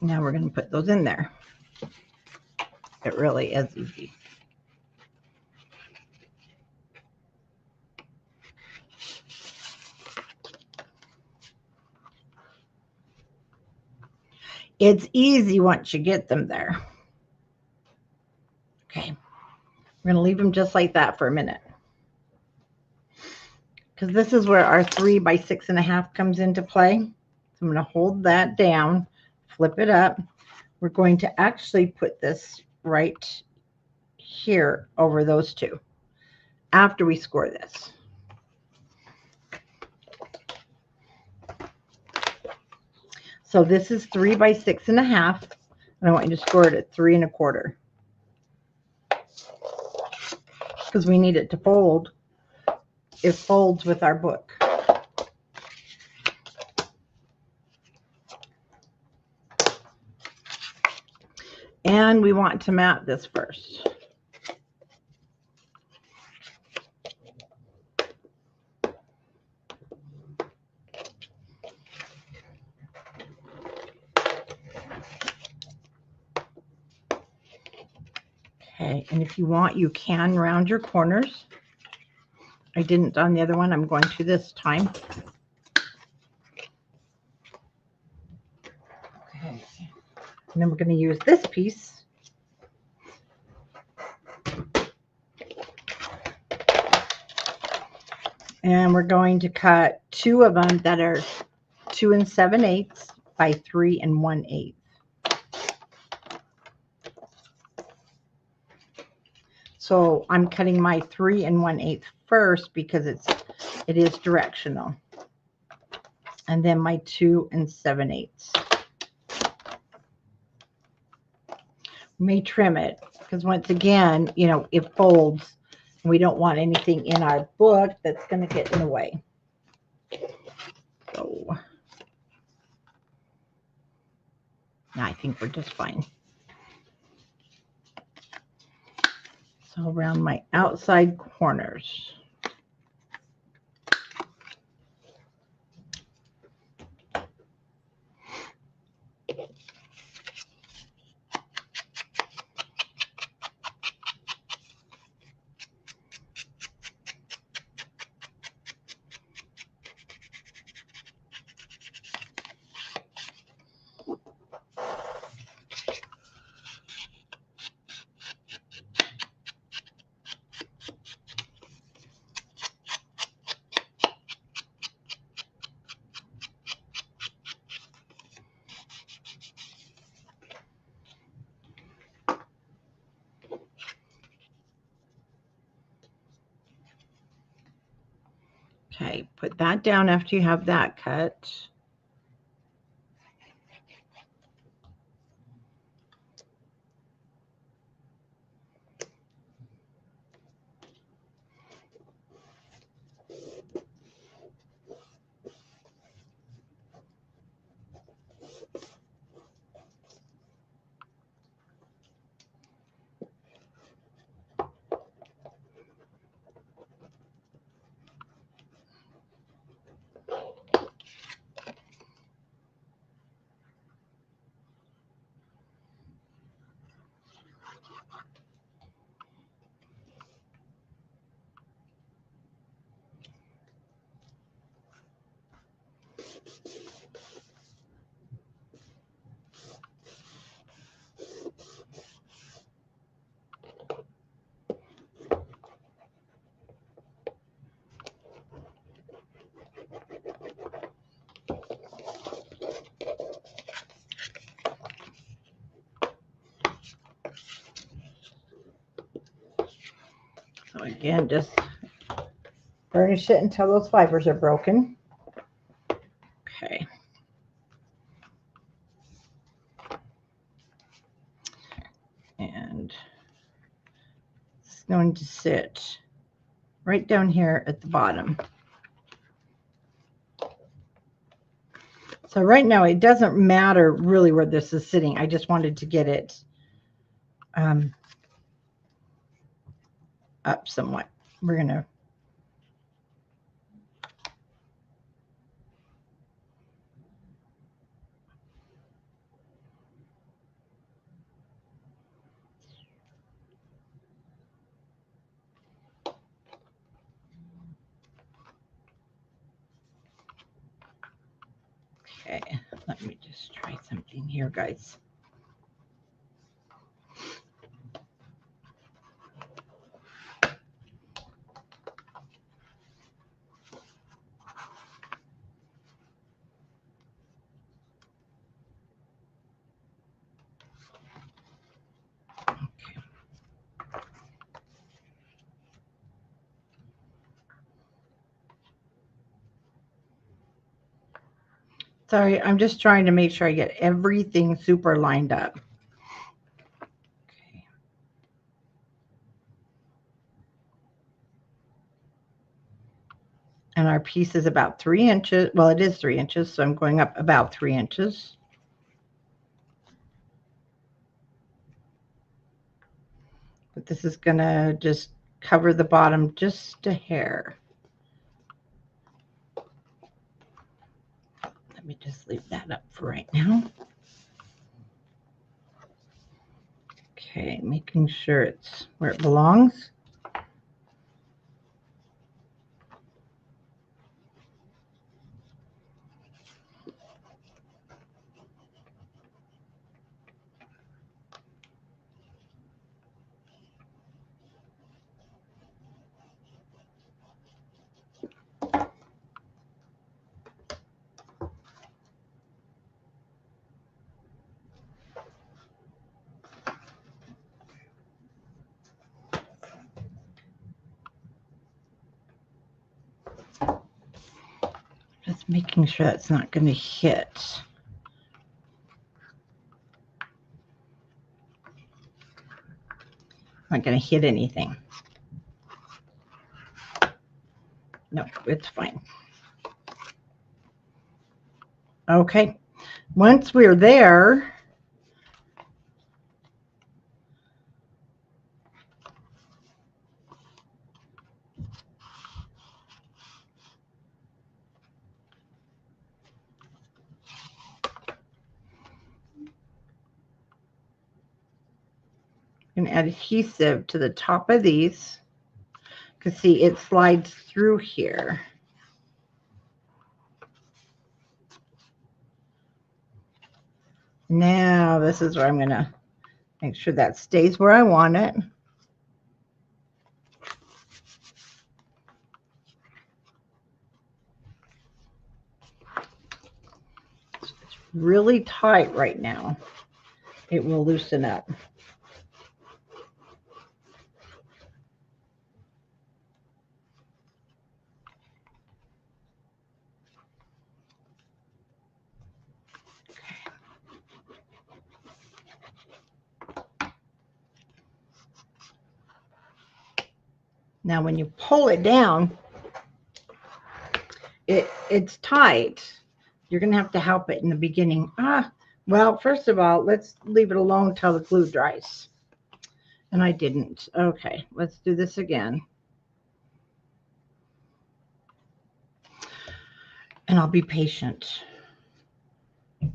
Now we're going to put those in there. It really is easy. It's easy once you get them there. Okay, we're going to leave them just like that for a minute. Because this is where our 3 by 6.5 comes into play. So I'm going to hold that down, flip it up. We're going to actually put this right here over those two after we score this. So this is 3 by 6.5, and I want you to score it at 3 1/4 because we need it to fold. It folds with our book. And we want to mat this first. Okay, and if you want, you can round your corners. I didn't on the other one. I'm going to this time. Okay, and then we're going to use this piece. And we're going to cut 2 of them that are 2 7/8. by 3 1/8. So I'm cutting my 3 1/8 first because it is directional. And then my 2 7/8. May trim it because once again, you know, it folds. We don't want anything in our book that's going to get in the way. So I think we're just fine. So around my outside corners. Okay, put that down after you have that cut. So again, just burnish it until those fibers are broken. Okay. And it's going to sit right down here at the bottom. So right now it doesn't matter really where this is sitting. I just wanted to get it up somewhat. We're going to okay, let me just try something here, guys. Sorry, I'm just trying to make sure I get everything super lined up. Okay. And our piece is about 3 inches. Well, it is 3 inches, so I'm going up about 3 inches. But this is going to just cover the bottom just a hair. Let me just leave that up for right now. Okay, making sure it's where it belongs. Just making sure that's not going to hit. Not going to hit anything. No, it's fine. Okay. Once we're there, and add adhesive to the top of these, because see, it slides through here. Now this is where I'm going to make sure that stays where I want it. It's really tight right now. It will loosen up. Now, when you pull it down, it's tight. You're going to have to help it in the beginning. Well, first of all, let's leave it alone till the glue dries. And I didn't. Okay, let's do this again. And I'll be patient. Okay.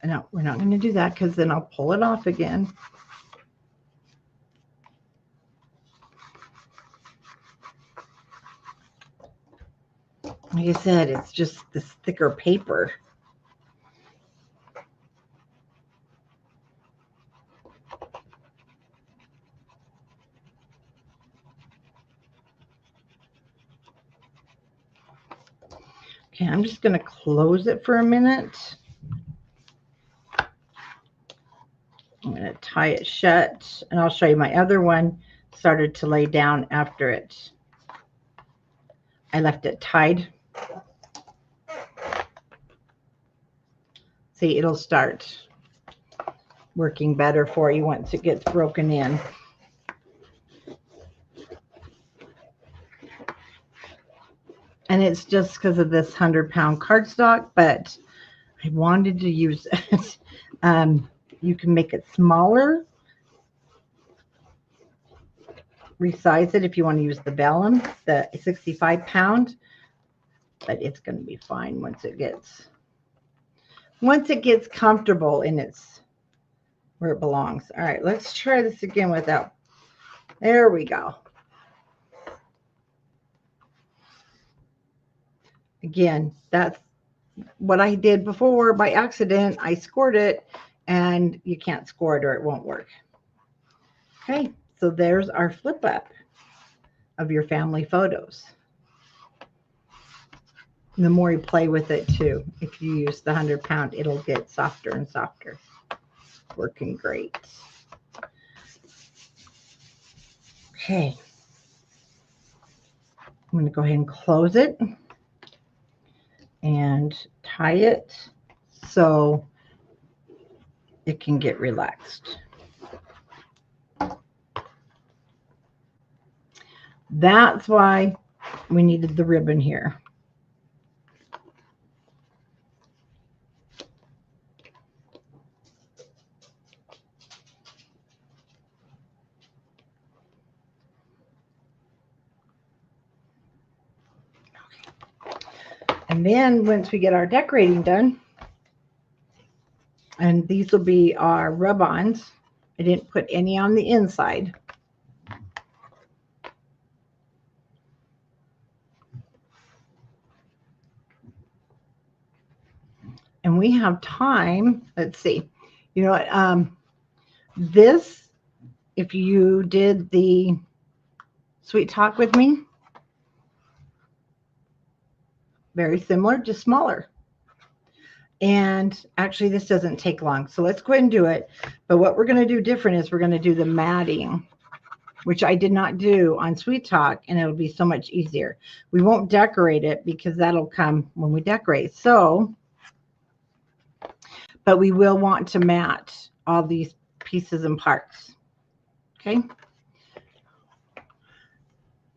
No, we're not going to do that because then I'll pull it off again. Like I said, it's just this thicker paper. Okay, I'm just going to close it for a minute. I'm going to tie it shut, and I'll show you my other one started to lay down after it. I left it tied. See, it'll start working better for you once it gets broken in. And it's just because of this 100-pound cardstock, but I wanted to use it. You can make it smaller. Resize it if you want to use the vellum, the 65-pound, but it's going to be fine once it gets comfortable in its where it belongs. All right, let's try this again without. There we go. Again, that's what I did before by accident. I scored it, and you can't score it or it won't work. Okay, so there's our flip up of your family photos. And the more you play with it too, if you use the 100-pound, it'll get softer and softer. Working great. Okay. I'm going to go ahead and close it and tie it so it can get relaxed. That's why we needed the ribbon here. And then once we get our decorating done, and these will be our rub-ons. I didn't put any on the inside. And we have time. Let's see. You know what? This, if you did the Sweet Talk with me, very similar, just smaller. And actually, this doesn't take long. So let's go ahead and do it. But what we're going to do different is we're going to do the matting which I did not do on Sweet Talk, and it'll be so much easier. We won't decorate it because that'll come when we decorate. So, but we will want to mat all these pieces and parts. Okay.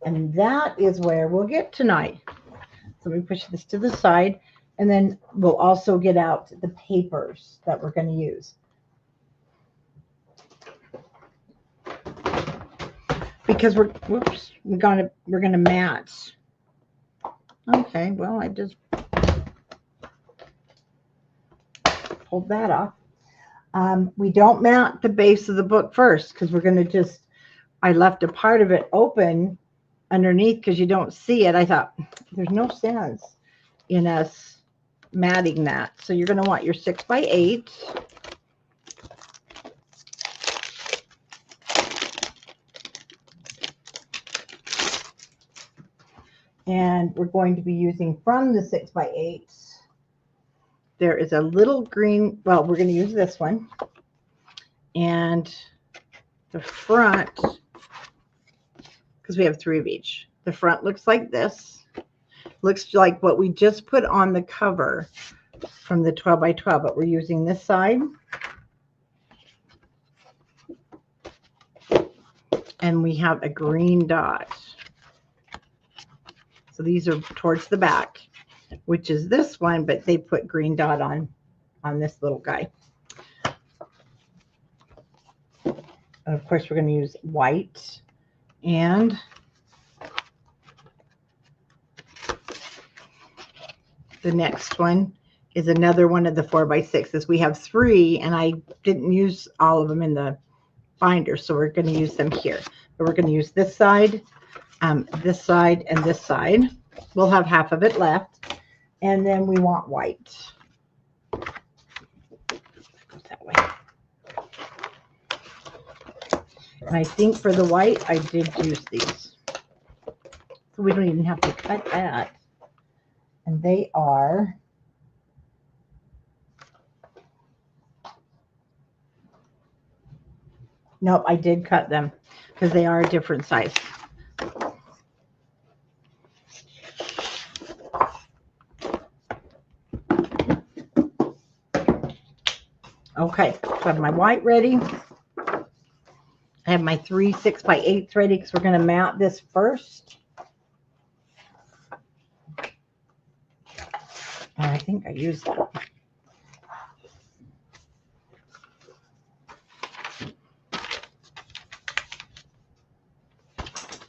And that is where we'll get tonight. So we push this to the side, and then we'll also get out the papers that we're going to use. Because we're gonna mat. Okay, well, I just pulled that off. We don't mat the base of the book first because we're gonna just, I left a part of it open underneath because you don't see it. I thought there's no sense in us matting that. So you're gonna want your 6x8. And we're going to be using from the 6x8. There is a little green, well, we're going to use this one. And the front, because we have 3 of each. The front looks like this. Looks like what we just put on the cover from the 12x12, but we're using this side. And we have a green dot. So these are towards the back, which is this one, but they put green dot on this little guy. And of course, we're going to use white. And the next one is another one of the 4x6s. We have 3, and I didn't use all of them in the binder, so we're going to use them here. But we're going to use this side, this side, and this side. We'll have half of it left, and then we want white. Goes that way. And I think for the white, I did use these, so we don't even have to cut that. And they are nope, I did cut them because they are a different size. Okay, so I have my white ready. I have my 3 6x8s ready because we're going to mount this first. And I think I used that.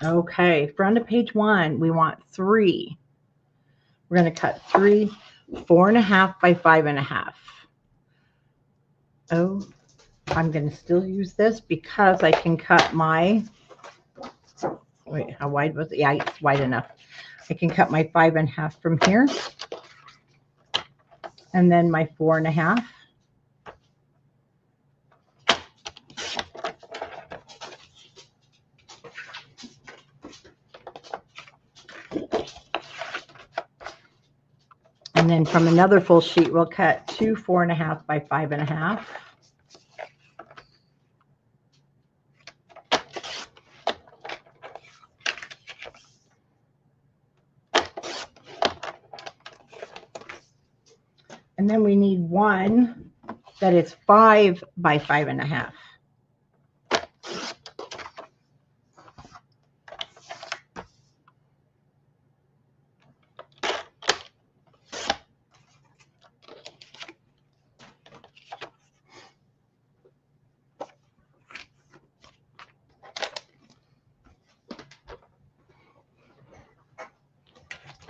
Okay, front of page 1, we want 3. We're going to cut 3 4.5 by 5.5. Oh, I'm going to still use this because I can cut my, wait, how wide was it? Yeah, it's wide enough. I can cut my 5.5 from here. And then my 4.5. And then from another full sheet, we'll cut 2 4.5 by 5.5. And then we need one that is 5 by 5.5.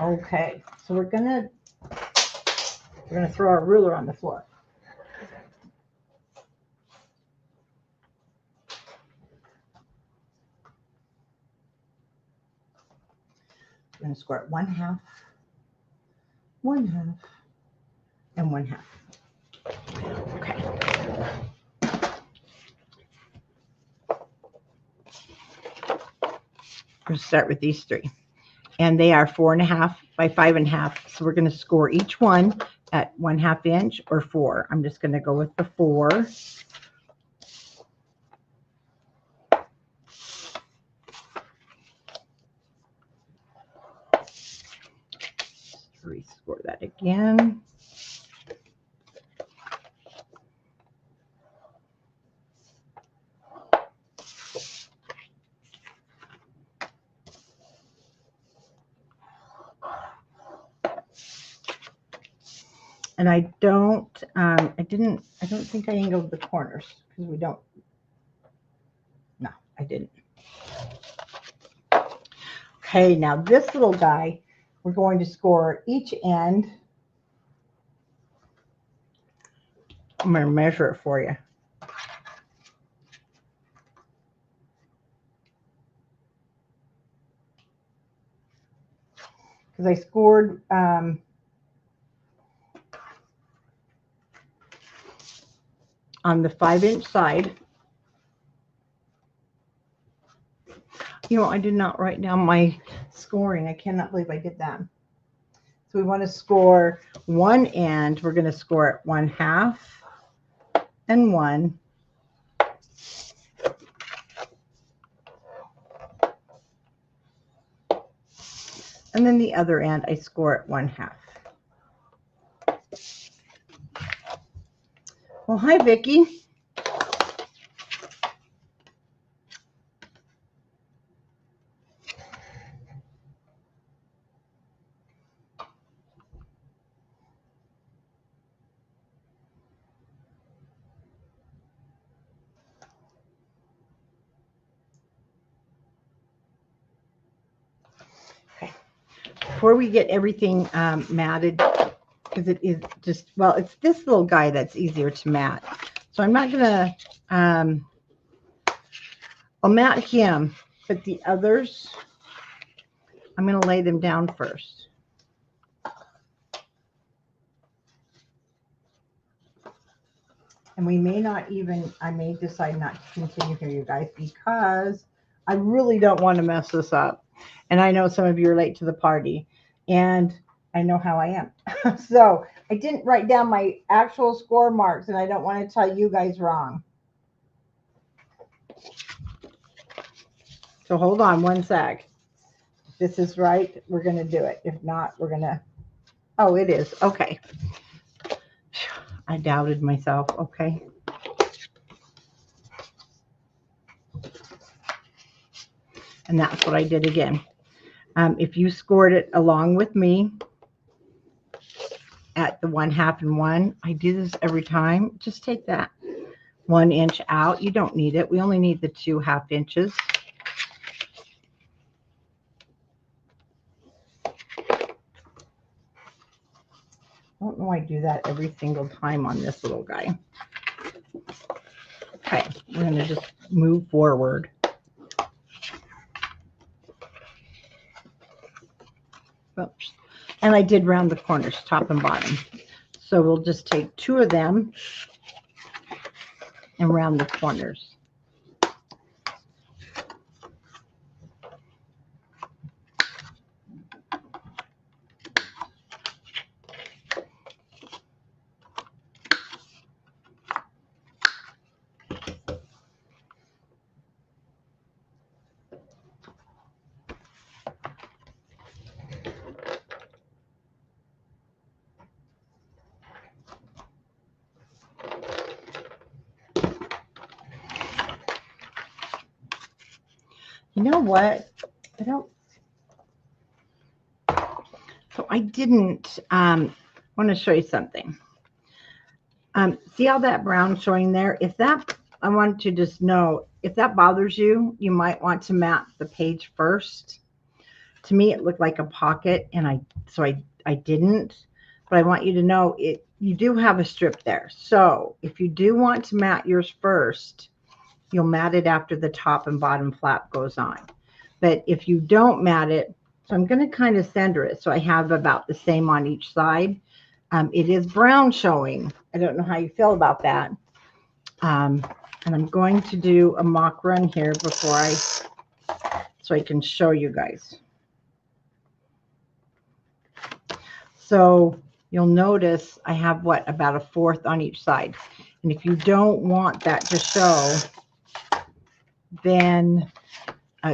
Okay, so we're gonna throw our ruler on the floor. We're gonna square it 1/2, 1/2, and 1/2. Okay. We're gonna start with these 3. And they are 4.5 by 5.5. So we're going to score each one at 1/2 inch or 4. I'm just going to go with the 4. Rescore that again. And I don't think I angled the corners because we don't. No, I didn't. Okay, now this little guy, we're going to score each end. I'm going to measure it for you. Because I scored on the 5-inch side. You know, I did not write down my scoring. I cannot believe I did that. So we want to score one end. We're going to score it 1/2 and 1. And then the other end, I score it 1/2. Well, hi, Vicki. Okay. Before we get everything matted, because it is just, well, it's this little guy that's easier to mat. So I'm not going to, I'll mat him, but the others, I'm going to lay them down first. And we may not even, I may decide not to continue here, you guys, because I really don't want to mess this up. And I know some of you are late to the party, and I know how I am. So I didn't write down my actual score marks, and I don't want to tell you guys wrong. So hold on one sec. If this is right, we're going to do it. If not, we're going to, oh, it is. Okay. I doubted myself. Okay. And that's what I did again. If you scored it along with me at the 1/2 and 1, I do this every time. Just take that 1 inch out. You don't need it. We only need the 2 1/2 inches. I don't know why I do that every single time on this little guy. Okay, we're going to just move forward. Oops. And I did round the corners, top and bottom. So we'll just take 2 of them and round the corners. You know what? I don't. So I didn't want to show you something. See all that brown showing there? If that, I want to just know, if that bothers you, you might want to mat the page first. To me, it looked like a pocket, and I didn't. But I want you to know it. You do have a strip there. So if you do want to mat yours first, you'll mat it after the top and bottom flap goes on. But if you don't mat it, so I'm going to kind of center it so I have about the same on each side. It is brown showing. I don't know how you feel about that. And I'm going to do a mock run here before so I can show you guys. So you'll notice I have about a 1/4 on each side. And if you don't want that to show, then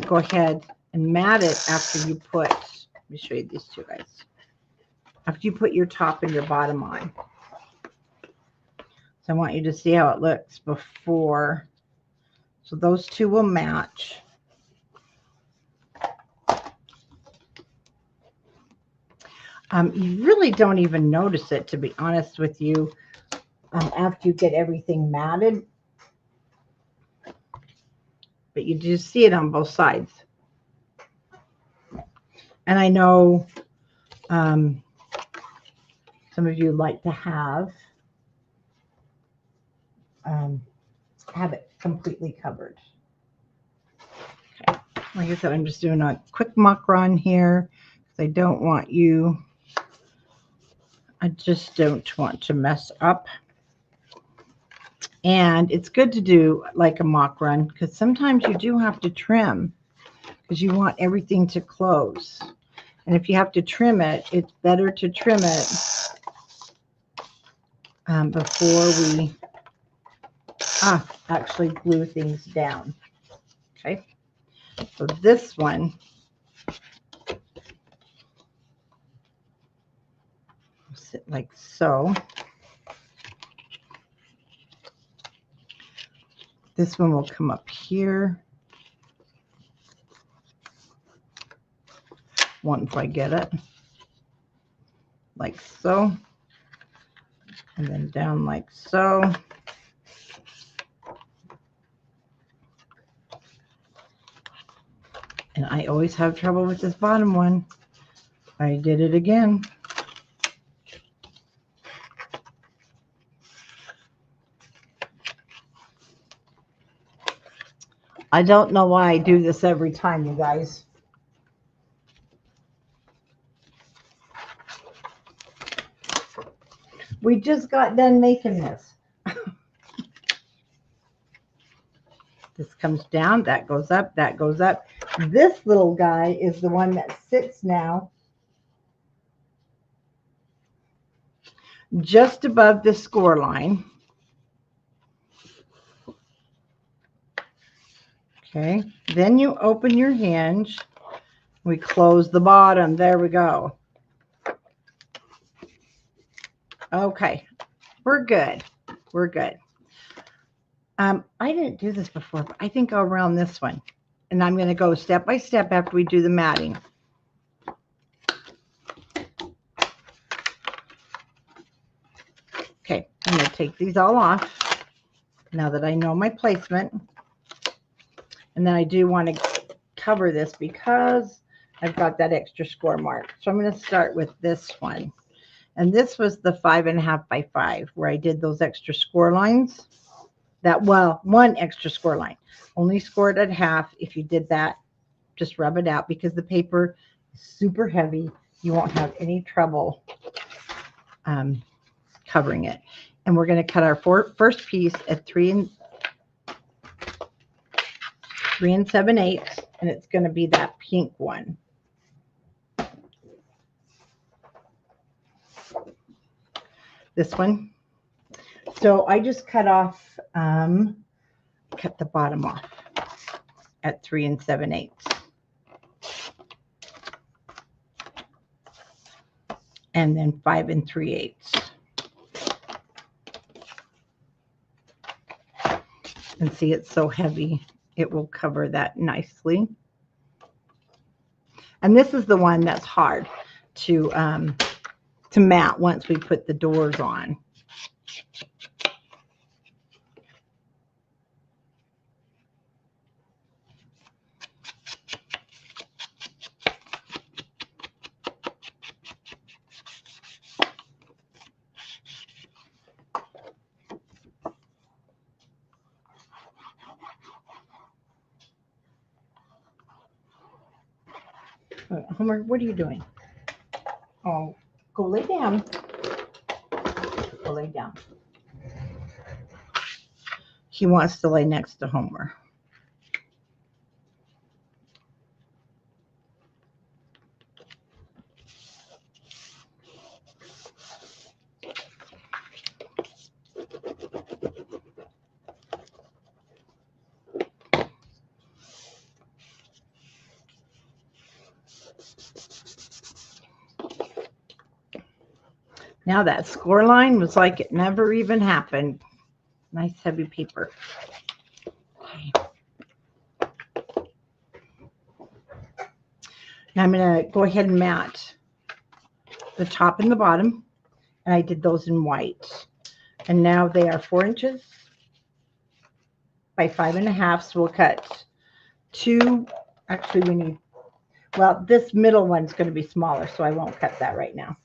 go ahead and mat it after you put, let me show you these two guys. after you put your top and your bottom on. So I want you to see how it looks before. So those two will match. You really don't even notice it, to be honest with you, after you get everything matted. But you do see it on both sides. And I know some of you like to have it completely covered. Okay. Like I said, I'm just doing a quick muck run here because I don't want you, I just don't want to mess up. And it's good to do like a mock run because sometimes you do have to trim because you want everything to close. And if you have to trim it, it's better to trim it before we actually glue things down. Okay, so this one, will sit like so. This one will come up here once I get it, like so, and then down like so. And I always have trouble with this bottom one. I did it again. I don't know why I do this every time, you guys. We just got done making this. This comes down, that goes up, that goes up. This little guy is the one that sits now just above the score line. Okay, then you open your hinge. We close the bottom. There we go. Okay, we're good. We're good. I didn't do this before, but I think I'll round this one. And I'm going to go step by step after we do the matting. Okay, I'm going to take these all off now that I know my placement. And then I do want to cover this because I've got that extra score mark. So I'm going to start with this one. And this was the 5.5 by 5 where I did those extra score lines. That, well, one extra score line. Only scored at half. If you did that, just rub it out because the paper is super heavy. You won't have any trouble covering it. And we're going to cut our first piece at 3 7/8, and it's going to be that pink one. This one. So I just cut off, cut the bottom off at 3 7/8. And then 5 3/8. And see, it's so heavy, it will cover that nicely. And this is the one that's hard to mat once we put the doors on. Homer, what are you doing? Oh, go lay down. Go lay down. He wants to lay next to Homer. Now that score line was like it never even happened. Nice heavy paper. Okay. Now I'm going to go ahead and mat the top and the bottom, and I did those in white. And now they are 4 inches by 5.5. So we'll cut 2. Actually, we need, well, this middle one's going to be smaller, so I won't cut that right now.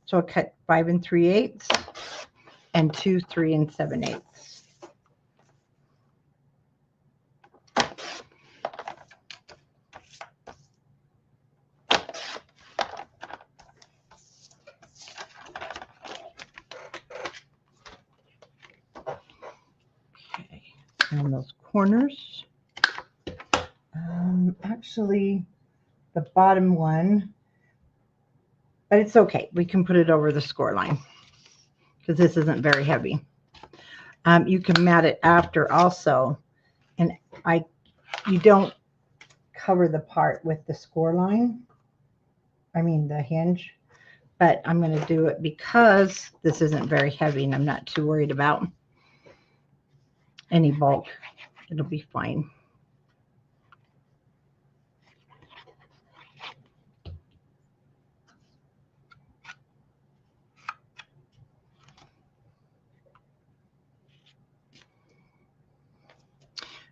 So I'll cut 5 3/8 and 2 3 7/8. Okay, and those corners. Actually, the bottom one, but it's okay. We can put it over the score line because this isn't very heavy. You can mat it after also, and you don't cover the part with the score line. I mean the hinge, but I'm going to do it because this isn't very heavy and I'm not too worried about any bulk. It'll be fine.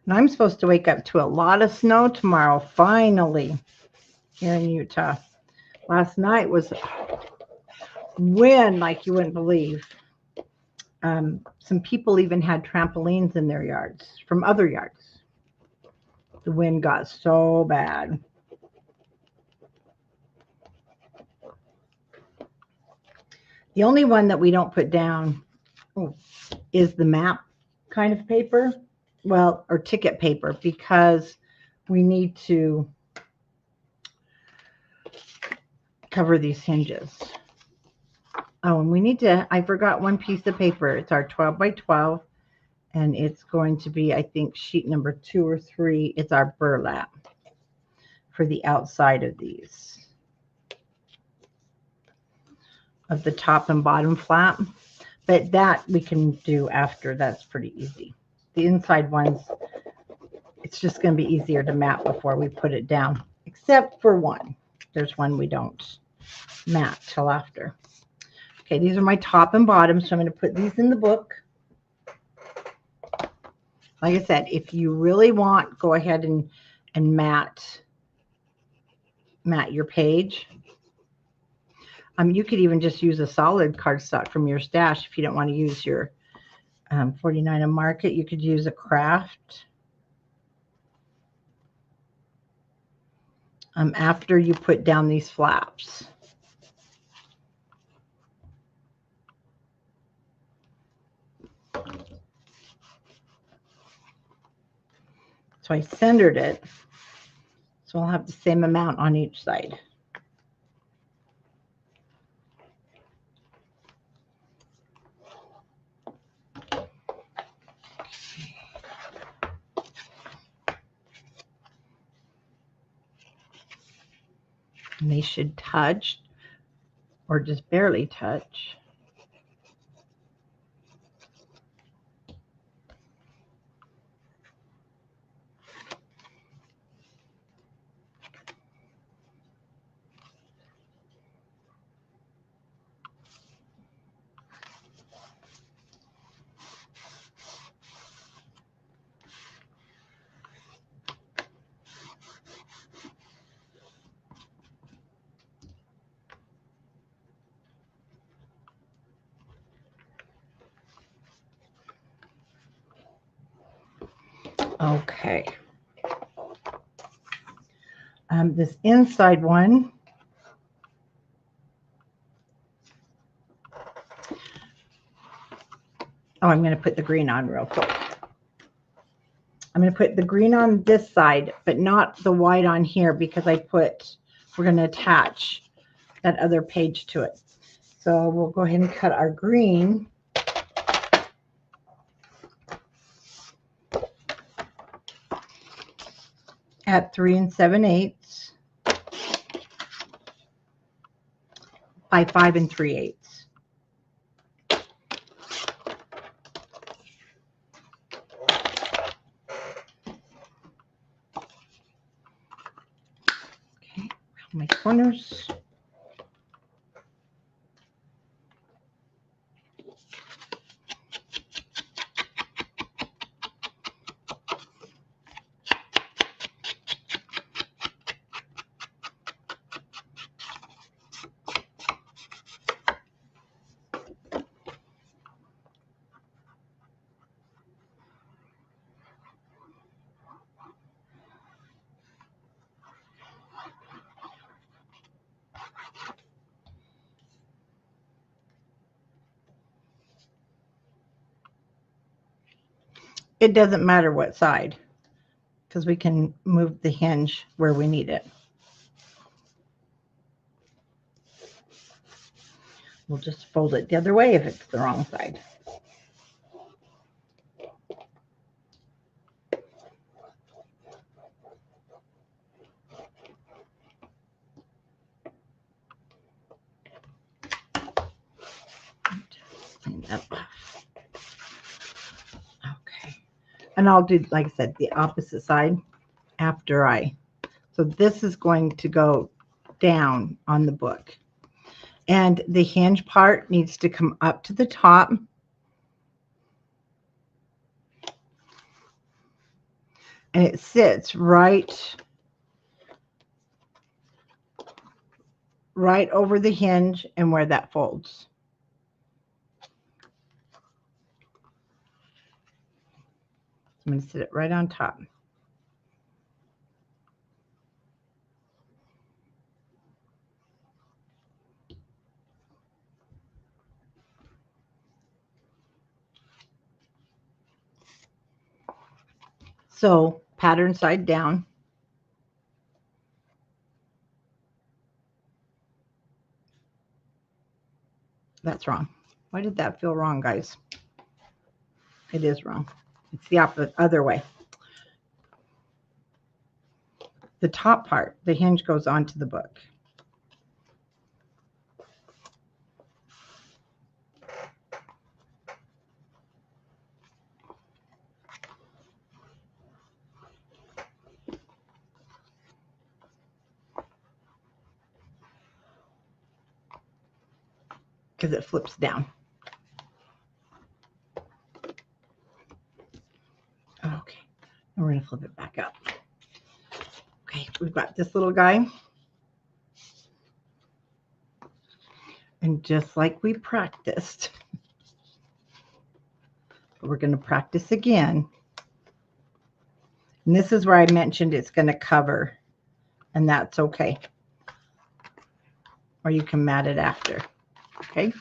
And I'm supposed to wake up to a lot of snow tomorrow, finally, here in Utah. Last night was wind like you wouldn't believe. Some people even had trampolines in their yards from other yards. The wind got so bad. The only one that we don't put down is the map kind of paper. Well, or ticket paper, because we need to cover these hinges. Oh, and we need to, I forgot one piece of paper. It's our 12 by 12, and it's going to be, I think, sheet number 2 or 3. It's our burlap for the outside of these, of the top and bottom flap. But that we can do after. That's pretty easy. The inside ones, it's just going to be easier to mat before we put it down, except for one. There's one we don't mat till after. Okay, these are my top and bottom, so I'm going to put these in the book. Like I said, if you really want, go ahead and mat your page. You could even just use a solid cardstock from your stash if you don't want to use your 49 and Market. You could use a craft. After you put down these flaps. So I centered it, so I'll have the same amount on each side. And they should touch, or just barely touch. Okay. This inside one, I'm going to put the green on real quick. I'm going to put the green on this side, but not the white on here, because we're going to attach that other page to it. So we'll go ahead and cut our green. At 3 7/8. by 5 3/8. Okay, around my corners. It doesn't matter what side, because we can move the hinge where we need it. We'll just fold it the other way if it's the wrong side. Clean that off. Okay. And I'll do, like I said, the opposite side after so this is going to go down on the book. And the hinge part needs to come up to the top. And it sits right over the hinge and where that folds. I'm going to sit it right on top. So pattern side down. That's wrong. Why did that feel wrong, guys? It is wrong. It's the opposite, other way. The top part, the hinge goes onto the book. Because it flips down. Okay, and we're going to flip it back up. Okay, we've got this little guy. And just like we practiced, we're going to practice again. And this is where I mentioned it's going to cover, and that's okay. Or you can mat it after. Okay.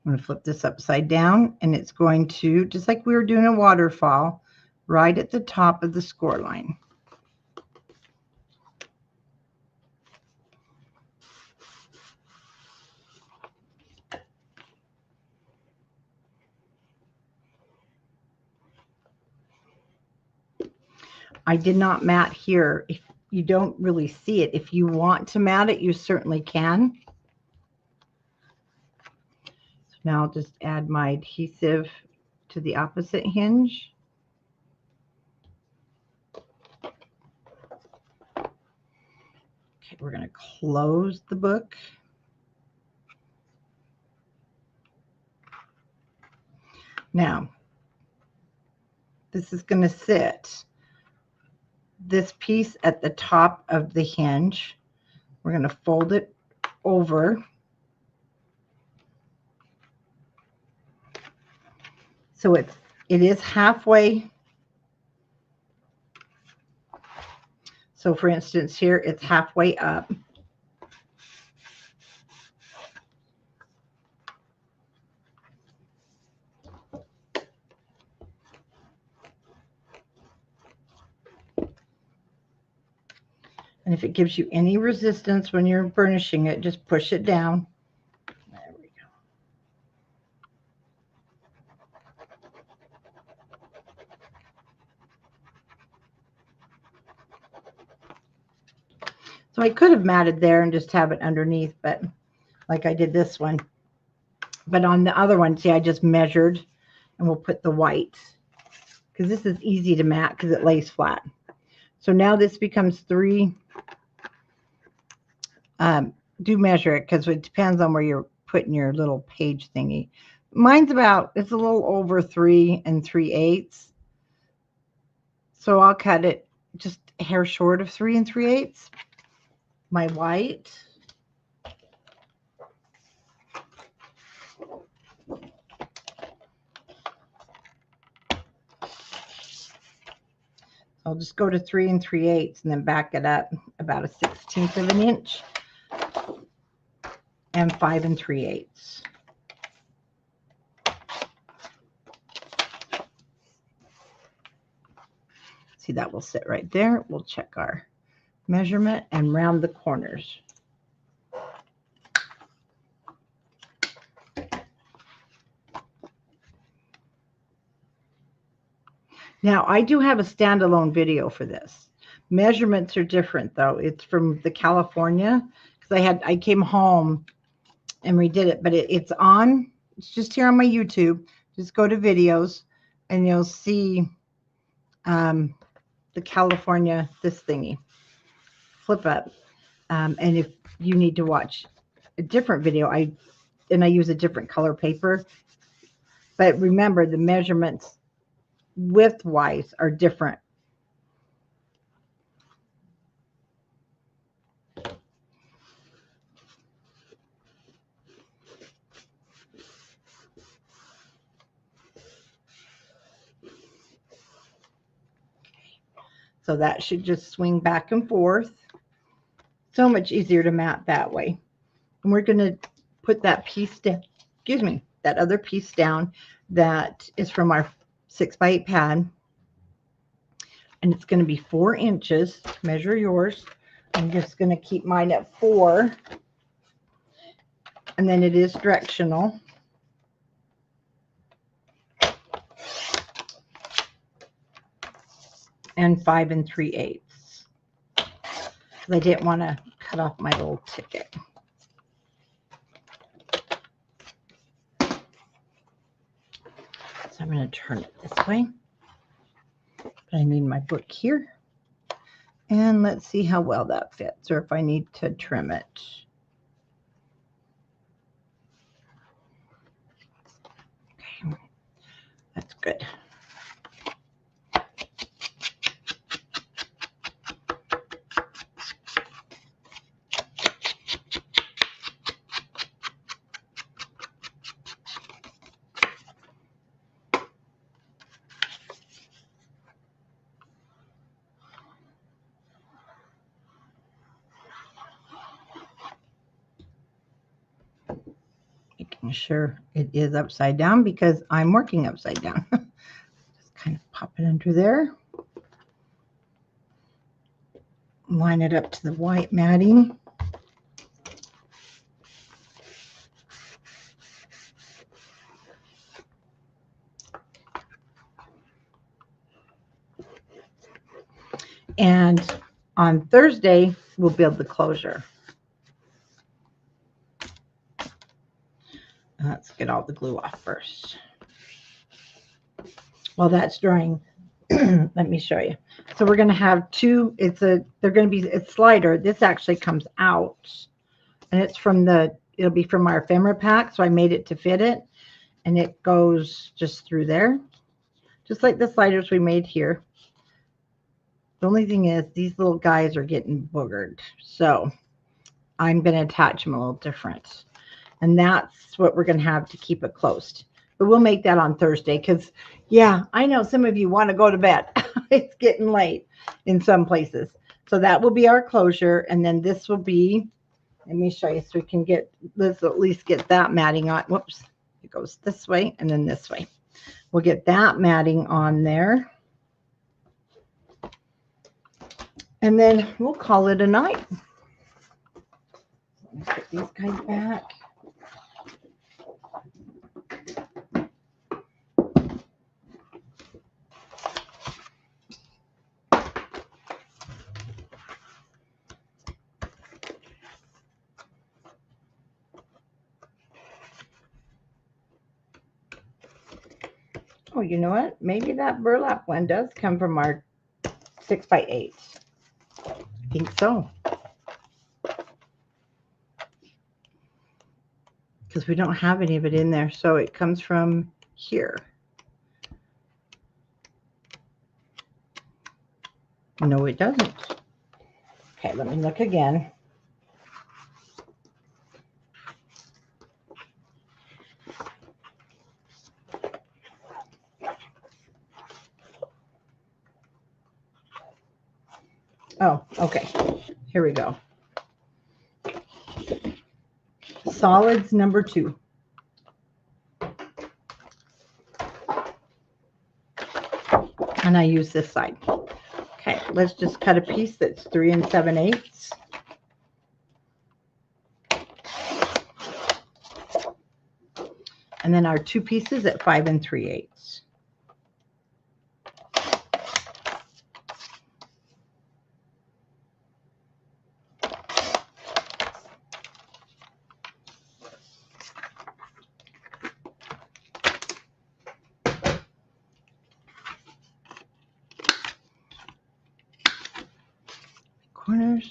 I'm going to flip this upside down, and it's going to, just like we were doing a waterfall, right at the top of the score line. I did not mat here. If you don't really see it, if you want to mat it, you certainly can. So now I'll just add my adhesive to the opposite hinge. Okay, we're going to close the book. Now, this is going to sit this piece at the top of the hinge. We're going to fold it over. So it is halfway. So for instance, here it's halfway up. And if it gives you any resistance when you're burnishing it, just push it down. There we go. So I could have matted there and just have it underneath, but like I did this one. But on the other one, see, I just measured, and we'll put the white because this is easy to mat because it lays flat. So now this becomes 3. Do measure it because it depends on where you're putting your little page thingy. Mine's it's a little over 3 3/8. So I'll cut it just a hair short of 3 3/8. My white. I'll just go to 3 3/8 and then back it up about a 1/16 of an inch and 5 3/8. See, that will sit right there. We'll check our measurement and round the corners. Now, I do have a standalone video for this. Measurements are different, though. It's from the California, because I came home and redid it, but it's just here on my YouTube. Just go to videos, and you'll see the California, this thingy. Flip up. And if you need to watch a different video, I use a different color paper. But remember, the measurements width-wise are different. So that should just swing back and forth. So much easier to mat that way. And we're going to put that piece down, that other piece down that is from our 6x8 pad. And it's going to be 4 inches. Measure yours. I'm just going to keep mine at 4. And then it is directional. And 5 3/8. I didn't want to cut off my little ticket. So I'm going to turn it this way. But I need my book here. And let's see how well that fits, or if I need to trim it. Okay, that's good. Making sure it is upside down because I'm working upside down. Just kind of pop it under there. Line it up to the white matting. And on Thursday, we'll build the closure. Let's get all the glue off first. While that's drying, let me show you. So we're going to have 2. They're going to be a slider. This actually comes out, and it'll be from our ephemera pack. So I made it to fit it, and it goes just through there, just like the sliders we made here. The only thing is these little guys are getting boogered, so I'm going to attach them a little different. And that's what we're going to have to keep it closed. But we'll make that on Thursday because, yeah, I know some of you want to go to bed. It's getting late in some places. So that will be our closure. And then this will be, let me show you so we can let's at least get that matting on. Whoops. It goes this way and then this way. We'll get that matting on there. And then we'll call it a night. Let me put these guys back. Oh, you know what? Maybe that burlap one does come from our 6x8. I think so. Because we don't have any of it in there. So it comes from here. No, it doesn't. Okay, let me look again. Oh, okay. Here we go. Solids number 2. And I use this side. Okay, let's just cut a piece that's 3 7/8. And then our 2 pieces at 5 3/8. Corners.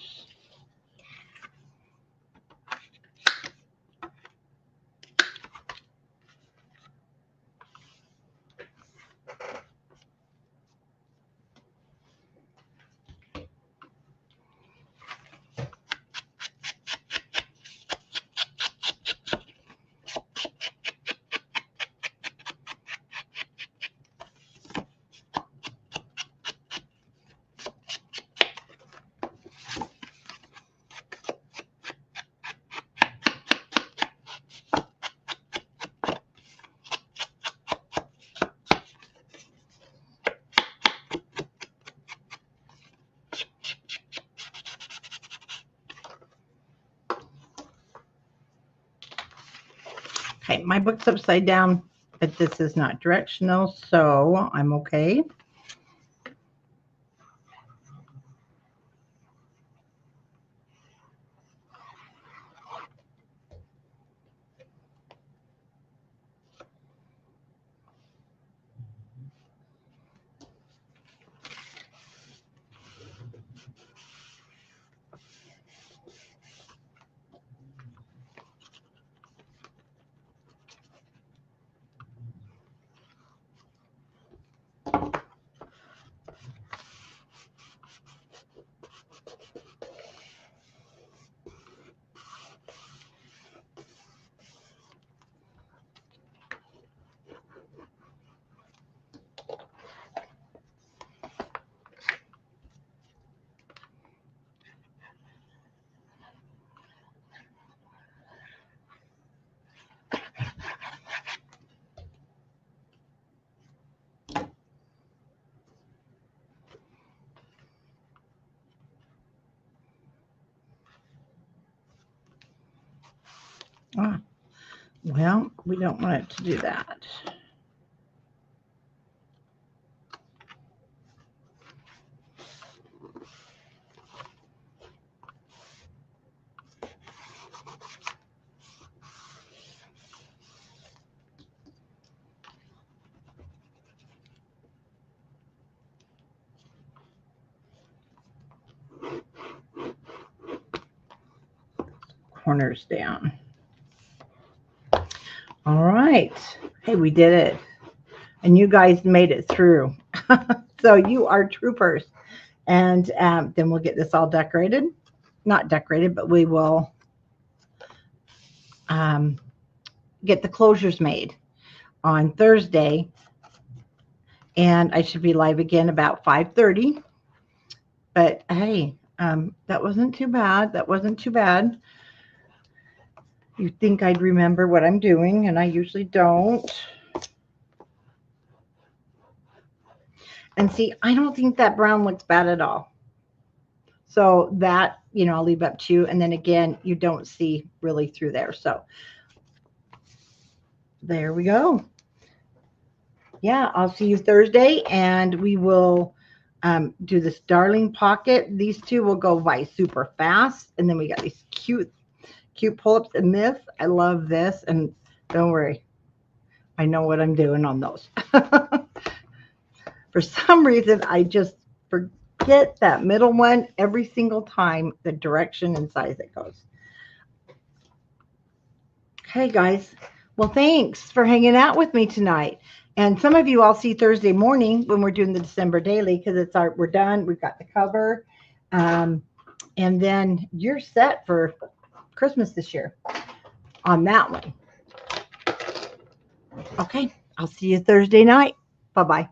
Okay, my book's upside down, but this is not directional, so I'm okay. Ah, well, we don't want it to do that. Corners down. All right. Hey, we did it. And you guys made it through. So you are troopers. And then we'll get this all decorated. Not decorated, but we will get the closures made on Thursday. And I should be live again about 5:30. But hey, that wasn't too bad. That wasn't too bad. You'd think I'd remember what I'm doing, and I usually don't. And see, I don't think that brown looks bad at all. So that, I'll leave up to you. And then again, you don't see really through there. So there we go. Yeah, I'll see you Thursday, and we will do this darling pocket. These two will go by super fast. And then we got these cute pull-ups in this. I love this. And don't worry, I know what I'm doing on those. For some reason, I just forget that middle one every single time, the direction and size it goes. Okay, guys. Well, thanks for hanging out with me tonight. And some of you I'll see Thursday morning when we're doing the December daily, because we're done. We've got the cover. And then you're set for Christmas this year on that one. Okay. I'll see you Thursday night. Bye-bye.